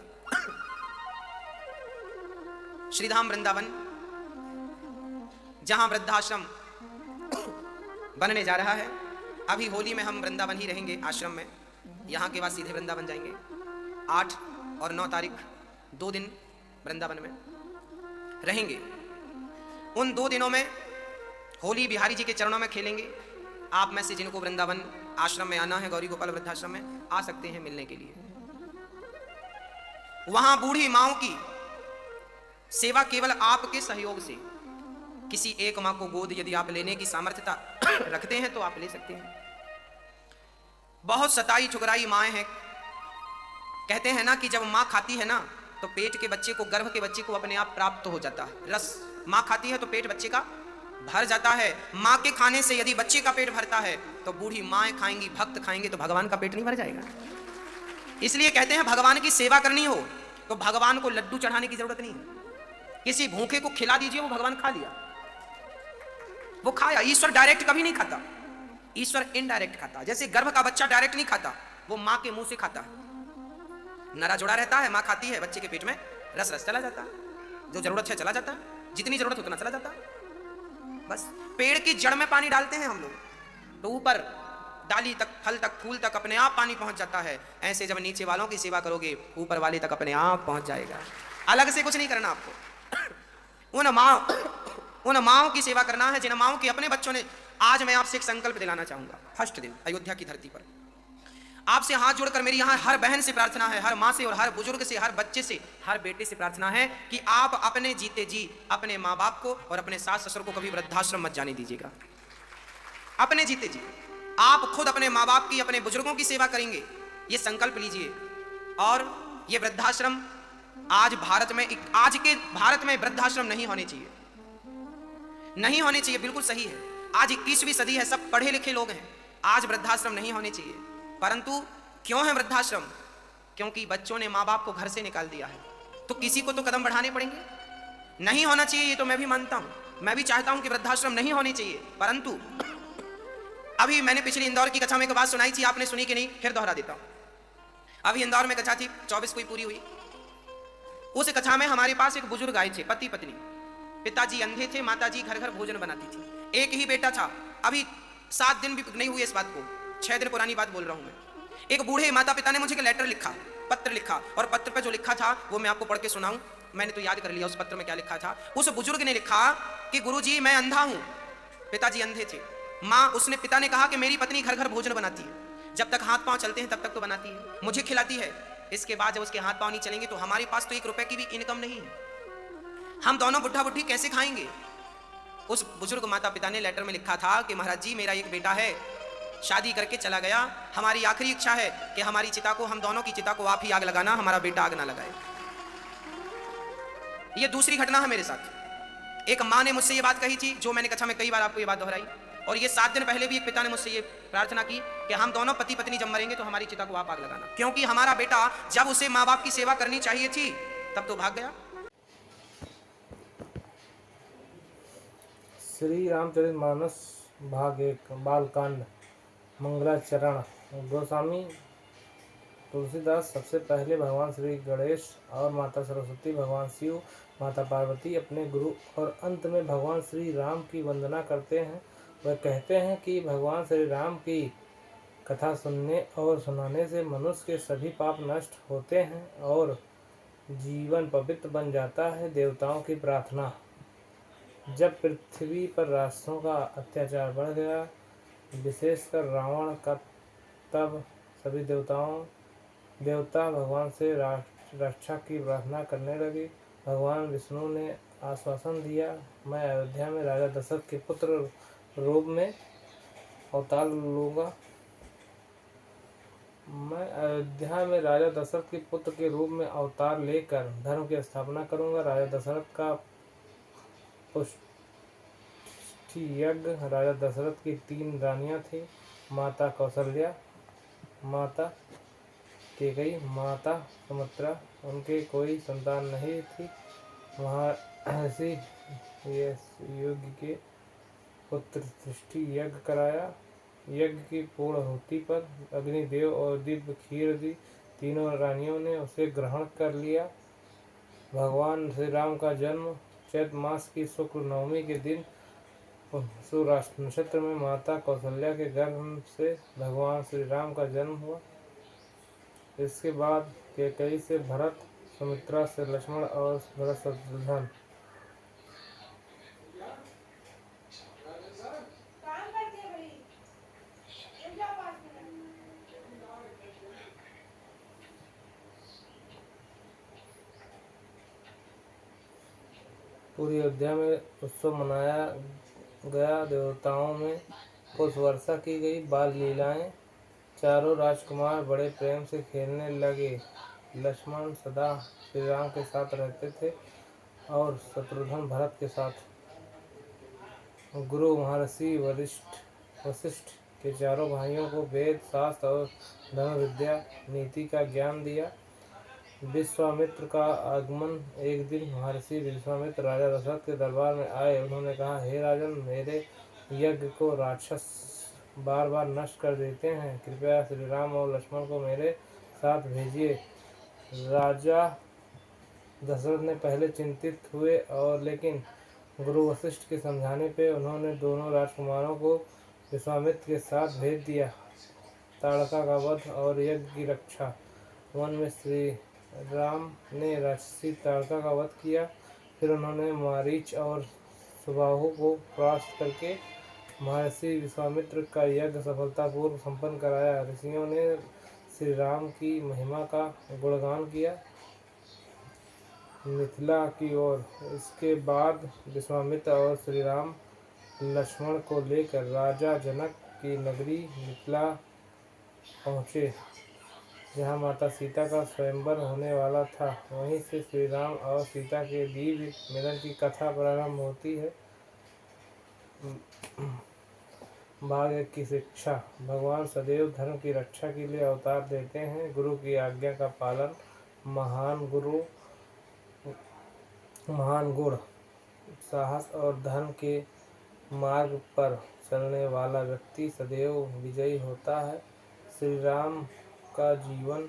श्रीधाम वृंदावन, जहां वृद्धाश्रम बनने जा रहा है, अभी होली में हम वृंदावन ही रहेंगे आश्रम में, यहां के बाद सीधे वृंदावन जाएंगे। 8 और 9 तारीख 2 दिन वृंदावन में रहेंगे। उन 2 दिनों में होली बिहारी जी के चरणों में खेलेंगे। आप में से जिनको वृंदावन आश्रम में आना है, गौरी गोपाल वृद्धाश्रम में आ सकते हैं मिलने के लिए। वहां बूढ़ी माओं की सेवा केवल आपके सहयोग से, किसी एक मां को गोद यदि आप लेने की सामर्थ्यता रखते हैं तो आप ले सकते हैं। बहुत सताई ठुकराई माएँ हैं। कहते हैं ना कि जब माँ खाती है ना तो पेट के बच्चे को, गर्भ के बच्चे को अपने आप प्राप्त हो जाता है रस। माँ खाती है तो पेट बच्चे का भर जाता है। माँ के खाने से यदि बच्चे का पेट भरता है तो बूढ़ी माएँ खाएंगी, भक्त खाएंगे तो भगवान का पेट नहीं भर जाएगा। इसलिए कहते हैं भगवान की सेवा करनी हो तो भगवान को लड्डू चढ़ाने की जरूरत नहीं, किसी भूखे को खिला दीजिए, वो भगवान खा लिया, वो खाया। ईश्वर डायरेक्ट कभी नहीं खाता, ईश्वर इनडायरेक्ट खाता। जैसे गर्भ का बच्चा डायरेक्ट नहीं खाता, वो माँ के मुंह से खाता है। नरा जुड़ा रहता है, माँ खाती है, बच्चे के पेट में रस रस चला जाता है, जो जरूरत है चला जाता है, जितनी जरूरत उतना चला जाता है। बस पेड़ की जड़ में पानी डालते हैं हम लोग तो ऊपर डाली तक, फल तक, फूल तक अपने आप पानी पहुंच जाता है। ऐसे जब नीचे वालों की सेवा करोगे ऊपर वाले तक अपने आप पहुंच जाएगा, अलग से कुछ नहीं करना आपको। उन माओं की सेवा करना है जिन माओं के अपने बच्चों ने। आज मैं आपसे एक संकल्प दिलाना चाहूंगा। फर्स्ट दिन अयोध्या की धरती पर आपसे हाथ जोड़कर मेरी यहाँ हर बहन से प्रार्थना है, हर माँ से और हर बुजुर्ग से, हर बच्चे से, हर बेटे से प्रार्थना है कि आप अपने जीते जी अपने माँ बाप को और अपने सास ससुर को कभी वृद्धाश्रम मत जाने दीजिएगा। अपने जीते जी आप खुद अपने माँ बाप की, अपने बुजुर्गों की सेवा करेंगे, ये संकल्प लीजिए। और ये वृद्धाश्रम आज के भारत में वृद्धाश्रम नहीं होने चाहिए, नहीं होने चाहिए, बिल्कुल सही है। आज 21वीं सदी है, सब पढ़े लिखे लोग हैं, आज वृद्धाश्रम नहीं होने चाहिए। परंतु क्यों है वृद्धाश्रम? क्योंकि बच्चों ने माँ बाप को घर से निकाल दिया है, तो किसी को तो कदम बढ़ाने पड़ेंगे। नहीं होना चाहिए, ये तो मैं भी मानता हूं, मैं भी चाहता हूं कि वृद्धाश्रम नहीं होने चाहिए। परंतु अभी मैंने पिछली इंदौर की कथा में एक बात सुनाई थी, आपने सुनी कि नहीं, फिर दोहरा देता हूं। अभी इंदौर में कथा थी, 24 को पूरी हुई। उस कथा में हमारे पास एक बुजुर्ग आए थे, पति पत्नी, पिताजी अंधे थे, माताजी घर घर भोजन बनाती थी, एक ही बेटा था। अभी 7 दिन भी नहीं हुए इस बात को, 6 दिन पुरानी बात बोल रहा हूं मैं। एक बूढ़े माता पिता ने मुझे एक लेटर लिखा, पत्र लिखा, और पत्र पे जो लिखा था वो मैं आपको पढ़ के सुनाऊं। मैंने तो याद कर लिया उस पत्र में क्या लिखा था। उस बुजुर्ग ने लिखा कि गुरुजी मैं अंधा हूं, पिताजी अंधे थे। पिता ने कहा कि मेरी पत्नी घर घर भोजन बनाती है, जब तक हाथ पांव चलते हैं तब तक तो बनाती है, मुझे खिलाती है। इसके बाद जब उसके हाथ पांव नहीं चलेंगे तो हमारे पास तो 1 रुपए की भी इनकम नहीं है, हम दोनों बुढ़ा बुढ़ी कैसे खाएंगे। उस बुजुर्ग माता पिता ने लेटर में लिखा था कि महाराज जी मेरा एक बेटा है, शादी करके चला गया, हमारी आखिरी इच्छा है कि हमारी चिता को, हम दोनों की चिता को आप ही आग लगाना, हमारा बेटा आग ना लगाए। ये दूसरी घटना है मेरे साथ। एक माँ ने मुझसे ये बात कही थी, जो मैंने कथा में कई बार आपको ये बात दोहराई। और ये 7 दिन पहले भी एक पिता ने मुझसे ये प्रार्थना की कि हम दोनों पति पत्नी जब मरेंगे तो हमारी चिता को आप आग लगाना, क्योंकि हमारा बेटा जब उसे माँ बाप की सेवा करनी चाहिए थी तब तो भाग गया। श्री रामचरितमानस भाग 1 बालकांड मंगलाचरण। गोस्वामी तुलसीदास। सबसे पहले भगवान श्री गणेश और माता सरस्वती, भगवान शिव, माता पार्वती अपने गुरु और अंत में भगवान श्री राम की वंदना करते हैं। वह कहते हैं कि भगवान श्री राम की कथा सुनने और सुनाने से मनुष्य के सभी पाप नष्ट होते हैं और जीवन पवित्र बन जाता है। देवताओं की प्रार्थना। जब पृथ्वी पर राक्षसों का अत्याचार बढ़ गया, विशेषकर रावण का, तब सभी देवता भगवान से रक्षा की प्रार्थना करने लगे। भगवान विष्णु ने आश्वासन दिया, मैं अयोध्या में राजा दशरथ के पुत्र रूप में अवतार लूँगा। मैं अयोध्या में राजा दशरथ के पुत्र के रूप में अवतार लेकर धर्म की स्थापना करूँगा। राजा दशरथ का पुष्टि यज्ञ। राजा दशरथ की 3 रानियां थीं, माता कौशल्या, माता कैकेयी, माता सुमित्रा, उनके कोई संतान नहीं थी। महर्षि योग्य के पुत्र सृष्टि यज्ञ कराया। यज्ञ की पूर्णाहुति पर अग्निदेव और दिव्य खीर दी। तीनों रानियों ने उसे ग्रहण कर लिया। भगवान श्री राम का जन्म चैत्र मास की शुक्ल नवमी के दिन सूर्यास्त नक्षत्र में माता कौशल्या के गर्भ से भगवान श्री राम का जन्म हुआ। इसके बाद कैकेयी से भरत, सुमित्रा से लक्ष्मण और भरत शत्रुघ्न। पूरी अयोध्या में उत्सव मनाया गया। देवताओं में पुष्प वर्षा की गई। बाल लीलाएं। चारों राजकुमार बड़े प्रेम से खेलने लगे। लक्ष्मण सदा श्री राम के साथ रहते थे और शत्रुघ्न भरत के साथ। गुरु महर्षि वशिष्ठ के चारों भाइयों को वेद, शास्त्र और धनुर्विद्या नीति का ज्ञान दिया। विश्वामित्र का आगमन। एक दिन महर्षि विश्वामित्र राजा दशरथ के दरबार में आए। उन्होंने कहा, हे राजन, मेरे यज्ञ को राक्षस बार बार नष्ट कर देते हैं। कृपया श्री राम और लक्ष्मण को मेरे साथ भेजिए। राजा दशरथ ने पहले चिंतित हुए और लेकिन गुरु वशिष्ठ के समझाने पे उन्होंने दोनों राजकुमारों को विश्वामित्र के साथ भेज दिया। ताड़का का वध और यज्ञ की रक्षा। वन में श्री राम ने राक्षसी ताड़का का वध किया। फिर उन्होंने मारीच और सुबाहु को परास्त करके महर्षि विश्वामित्र का यज्ञ सफलतापूर्वक संपन्न कराया। ऋषियों ने श्री राम की महिमा का गुणगान किया। मिथिला की ओर। इसके बाद विश्वामित्र और श्री राम लक्ष्मण को लेकर राजा जनक की नगरी मिथिला पहुँचे, जहाँ माता सीता का स्वयंवर होने वाला था। वहीं से श्री राम और सीता के दिव्य मिलन की कथा प्रारंभ होती है। भाग 1 की शिक्षा। भगवान सदैव धर्म की रक्षा के लिए अवतार देते हैं। गुरु की आज्ञा का पालन। महान गुण। साहस और धर्म के मार्ग पर चलने वाला व्यक्ति सदैव विजयी होता है। श्री राम का जीवन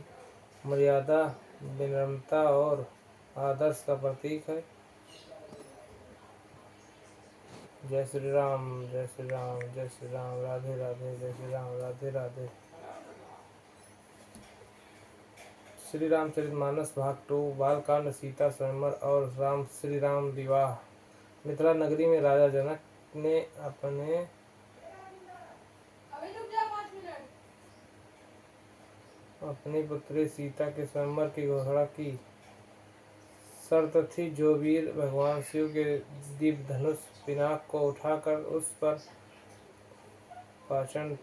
मर्यादा, विनम्रता और आदर्श का प्रतीक है। जय श्री राम, जय श्री राम, जय श्री राम, राधे राधे, जय श्री राम, राधे राधे। श्री रामचरितमानस भाग 2। बालकांड, सीता स्वयंवर और श्री राम विवाह। मिथिला नगरी में राजा जनक ने अपनी पुत्री सीता के स्वयंवर की घोषणा की। शर्त थी, जो वीर भगवान शिव के दिव्य धनुष पिनाक को उठाकर उस पर पाषाण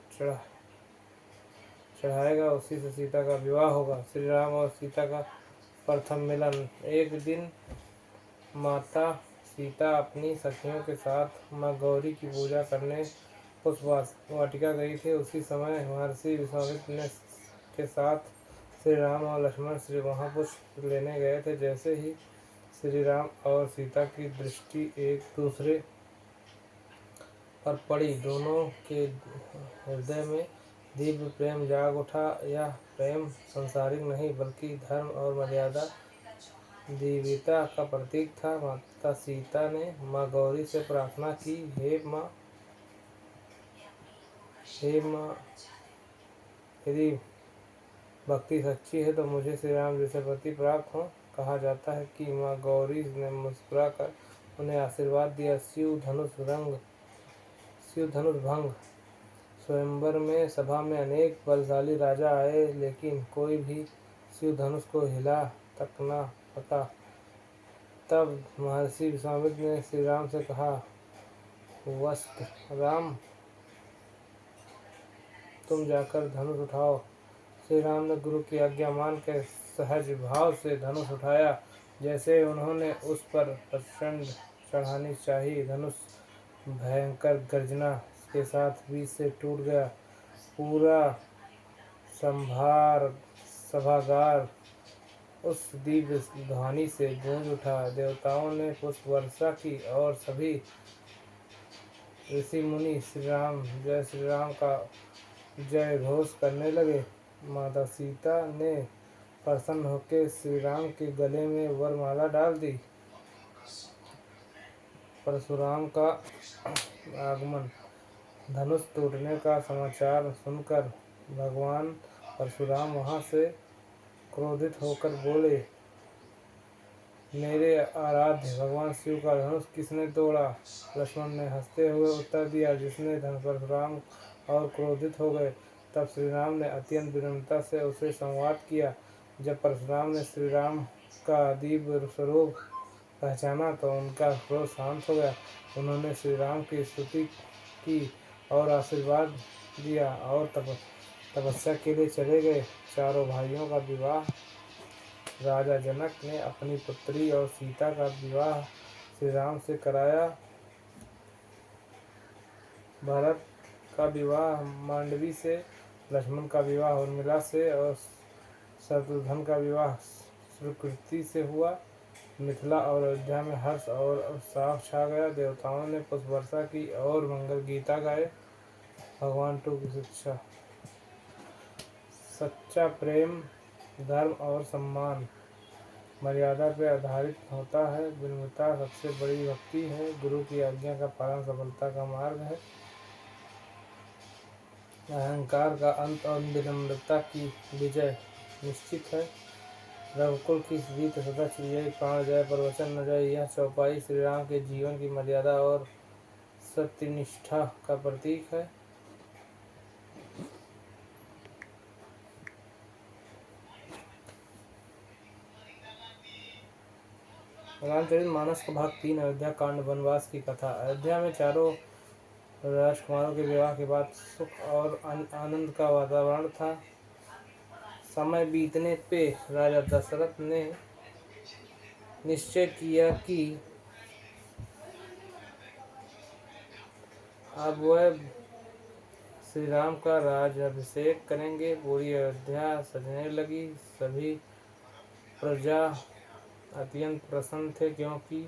चढ़ाएगा, उसी से सीता का विवाह होगा। श्री राम और सीता का प्रथम मिलन। एक दिन माता सीता अपनी सखियों के साथ माँ गौरी की पूजा करने पुष्प वाटिका गई थी। उसी समय महर्षि विश्वामित्र के साथ श्री राम और लक्ष्मण श्री वहाँ पुष्प लेने गए थे। जैसे ही श्री राम और सीता की दृष्टि एक दूसरे पर पड़ी, दोनों के हृदय में दिव्य प्रेम जाग उठा। यह प्रेम सांसारिक नहीं बल्कि धर्म और मर्यादा, दिव्यता का प्रतीक था। माता सीता ने माँ गौरी से प्रार्थना की, हे माँ, यदि भक्ति सच्ची है तो मुझे श्री राम जैसे पति प्राप्त हो। कहा जाता है कि माँ गौरी ने मुस्कुराकर उन्हें आशीर्वाद दिया। शिव धनुष भंग। स्वयंवर में सभा में अनेक बलशाली राजा आए, लेकिन कोई भी शिव धनुष को हिला तक न सका। तब महर्षि विश्वामित्र ने श्री राम से कहा, वत्स राम, तुम जाकर धनुष उठाओ। श्री राम ने गुरु की आज्ञा मानकर सहज भाव से धनुष उठाया। जैसे उन्होंने उस पर प्रचंड चढ़ानी चाहिए, धनुष भयंकर गर्जना के साथ बीच से टूट गया। पूरा संभार सभागार उस दिव्य ध्वनि से गूंज उठा। देवताओं ने पुष्प वर्षा की और सभी ऋषि मुनि श्री राम का जय घोष करने लगे। माता सीता ने प्रसन्न होकर श्री राम के गले में वरमाला डाल दी। परशुराम का आगमन। धनुष टूटने का समाचार सुनकर भगवान परशुराम वहां से क्रोधित होकर बोले, मेरे आराध्य भगवान शिव का धनुष किसने तोड़ा? लक्ष्मण ने हंसते हुए उत्तर दिया, जिसने धनुष। परशुराम और क्रोधित हो गए। तब श्री राम ने अत्यंत विनम्रता से उसे संवाद किया। जब परशुराम ने श्री राम का दिव्य स्वरूप पहचाना तो उनका क्रोध शांत हो गया। उन्होंने श्री राम की स्तुति की और आशीर्वाद दिया और तपस्या के लिए चले गए। चारों भाइयों का विवाह। राजा जनक ने अपनी पुत्री और सीता का विवाह श्री राम से कराया। भरत का विवाह मांडवी से, लक्ष्मण का विवाह उर्मिला से और शत्रुघ्न का विवाह सुकृति से हुआ। मिथिला और अयोध्या में हर्ष और उत्साह छा गया। देवताओं ने पुष्प वर्षा की और मंगल गीता गाए। भगवान की शिक्षा। सच्चा प्रेम धर्म और सम्मान मर्यादा पर आधारित होता है। विनम्रता सबसे बड़ी भक्ति है। गुरु की आज्ञा का पालन सफलता का मार्ग है। अहंकार का अंत और विनम्रता की विजय निश्चित है। रघुकुल की रीत सदा चिड़ियाई प्राण जाए पर वचन न जाए। यह चौपाई श्री राम के जीवन की मर्यादा और सत्यनिष्ठा का प्रतीक है। रामचरितमानस का भाग 3 अयोध्या कांड वनवास की कथा। अयोध्या में चारों राजकुमारों के विवाह के बाद सुख और आनंद का वातावरण था। समय बीतने पे राजा दशरथ ने निश्चय किया कि अब वह श्री राम का राज्याभिषेक करेंगे। पूरी अयोध्या सजने लगी। सभी प्रजा अत्यंत प्रसन्न थे, क्योंकि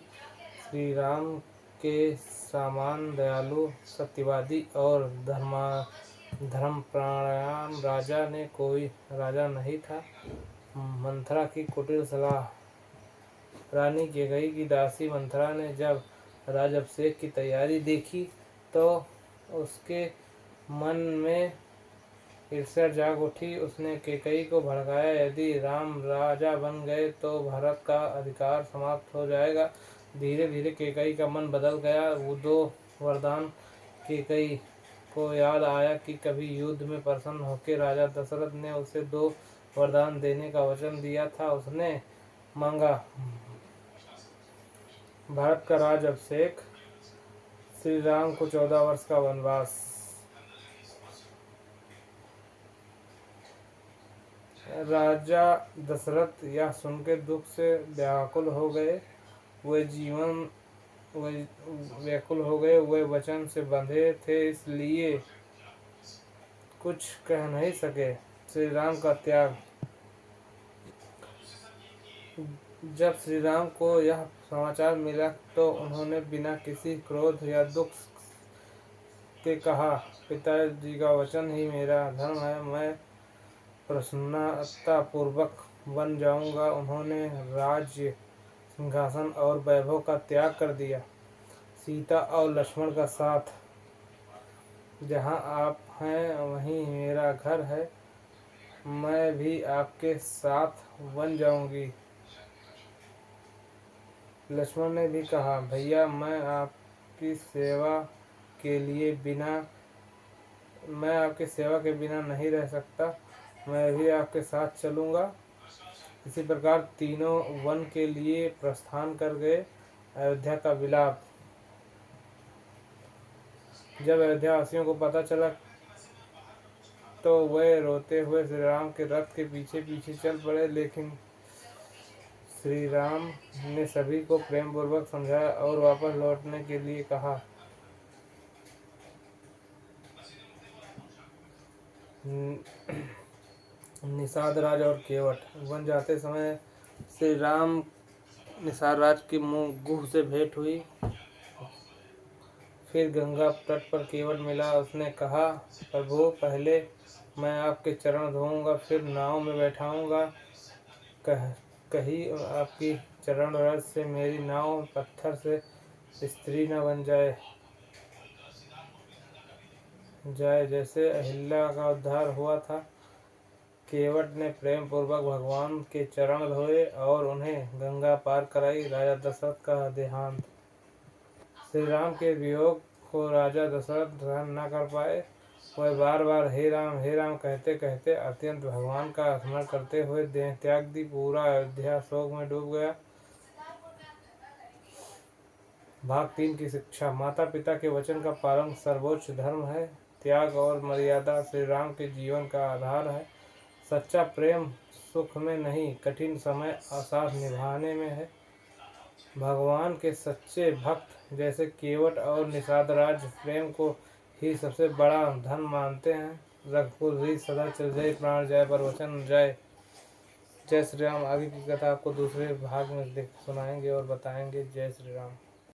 श्री राम के समान दयालु, सत्यवादी और धर्मपरायण राजा ने कोई राजा नहीं था। मंथरा की कुटिल सलाह। रानी कैकेयी की दासी मंथरा ने जब राज्याभिषेक की तैयारी देखी तो उसके मन में ईर्ष्या जाग उठी। उसने कैकेयी को भड़काया, यदि राम राजा बन गए तो भारत का अधिकार समाप्त हो जाएगा। धीरे धीरे कैकेयी का मन बदल गया। वो 2 वरदान कैकेयी को याद आया कि कभी युद्ध में प्रसन्न होकर राजा दशरथ ने उसे 2 वरदान देने का वचन दिया था। उसने मांगा भारत का राज्याभिषेक, श्री राम को 14 वर्ष का वनवास। राजा दशरथ यह सुनकर दुख से व्याकुल हो गए। वे वचन से बंधे थे, इसलिए कुछ कह नहीं सके। श्री राम का त्याग। जब श्री राम को यह समाचार मिला तो उन्होंने बिना किसी क्रोध या दुख के कहा, पिताजी का वचन ही मेरा धर्म है, मैं प्रसन्नता पूर्वक बन जाऊंगा। उन्होंने राज्य, सिंहासन और वैभव का त्याग कर दिया। सीता और लक्ष्मण का साथ। जहाँ आप हैं वहीं मेरा घर है, मैं भी आपके साथ बन जाऊंगी। लक्ष्मण ने भी कहा, भैया मैं आपकी सेवा के बिना नहीं रह सकता, मैं भी आपके साथ चलूँगा। इसी प्रकार तीनों वन के लिए प्रस्थान कर गए। अयोध्या का विलाप। जब अयोध्यावासियों को पता चला तो वे रोते हुए श्री राम के रथ के पीछे पीछे चल पड़े, लेकिन श्री राम ने सभी को प्रेम पूर्वक समझाया और वापस लौटने के लिए कहा। निषाद राज और केवट। वन जाते समय श्री राम निषाद राज की मुँह गुह से भेंट हुई। फिर गंगा तट पर केवट मिला। उसने कहा, प्रभु पहले मैं आपके चरण धोऊंगा, फिर नाव में बैठाऊंगा। कहीं आपकी चरण रज से मेरी नाव पत्थर से स्त्री न बन जाए जैसे अहिल्या का उद्धार हुआ था। केवट ने प्रेम पूर्वक भगवान के चरण धोए और उन्हें गंगा पार कराई। राजा दशरथ का देहांत। श्री राम के वियोग को राजा दशरथ सहन न कर पाए। वह बार बार हे राम कहते कहते अत्यंत भगवान का स्मरण करते हुए देह त्याग दी। पूरा अयोध्या शोक में डूब गया। भाग 3 की शिक्षा। माता पिता के वचन का पालन सर्वोच्च धर्म है। त्याग और मर्यादा श्री राम के जीवन का आधार है। सच्चा प्रेम सुख में नहीं, कठिन समय साथ निभाने में है। भगवान के सच्चे भक्त जैसे केवट और निषाद राज प्रेम को ही सबसे बड़ा धन मानते हैं। रघुकुल रीत सदा चल जाए, प्राण जाए पर वचन जाए। जय श्री राम। आगे की कथा आपको दूसरे भाग में सुनाएंगे और बताएंगे। जय श्री राम।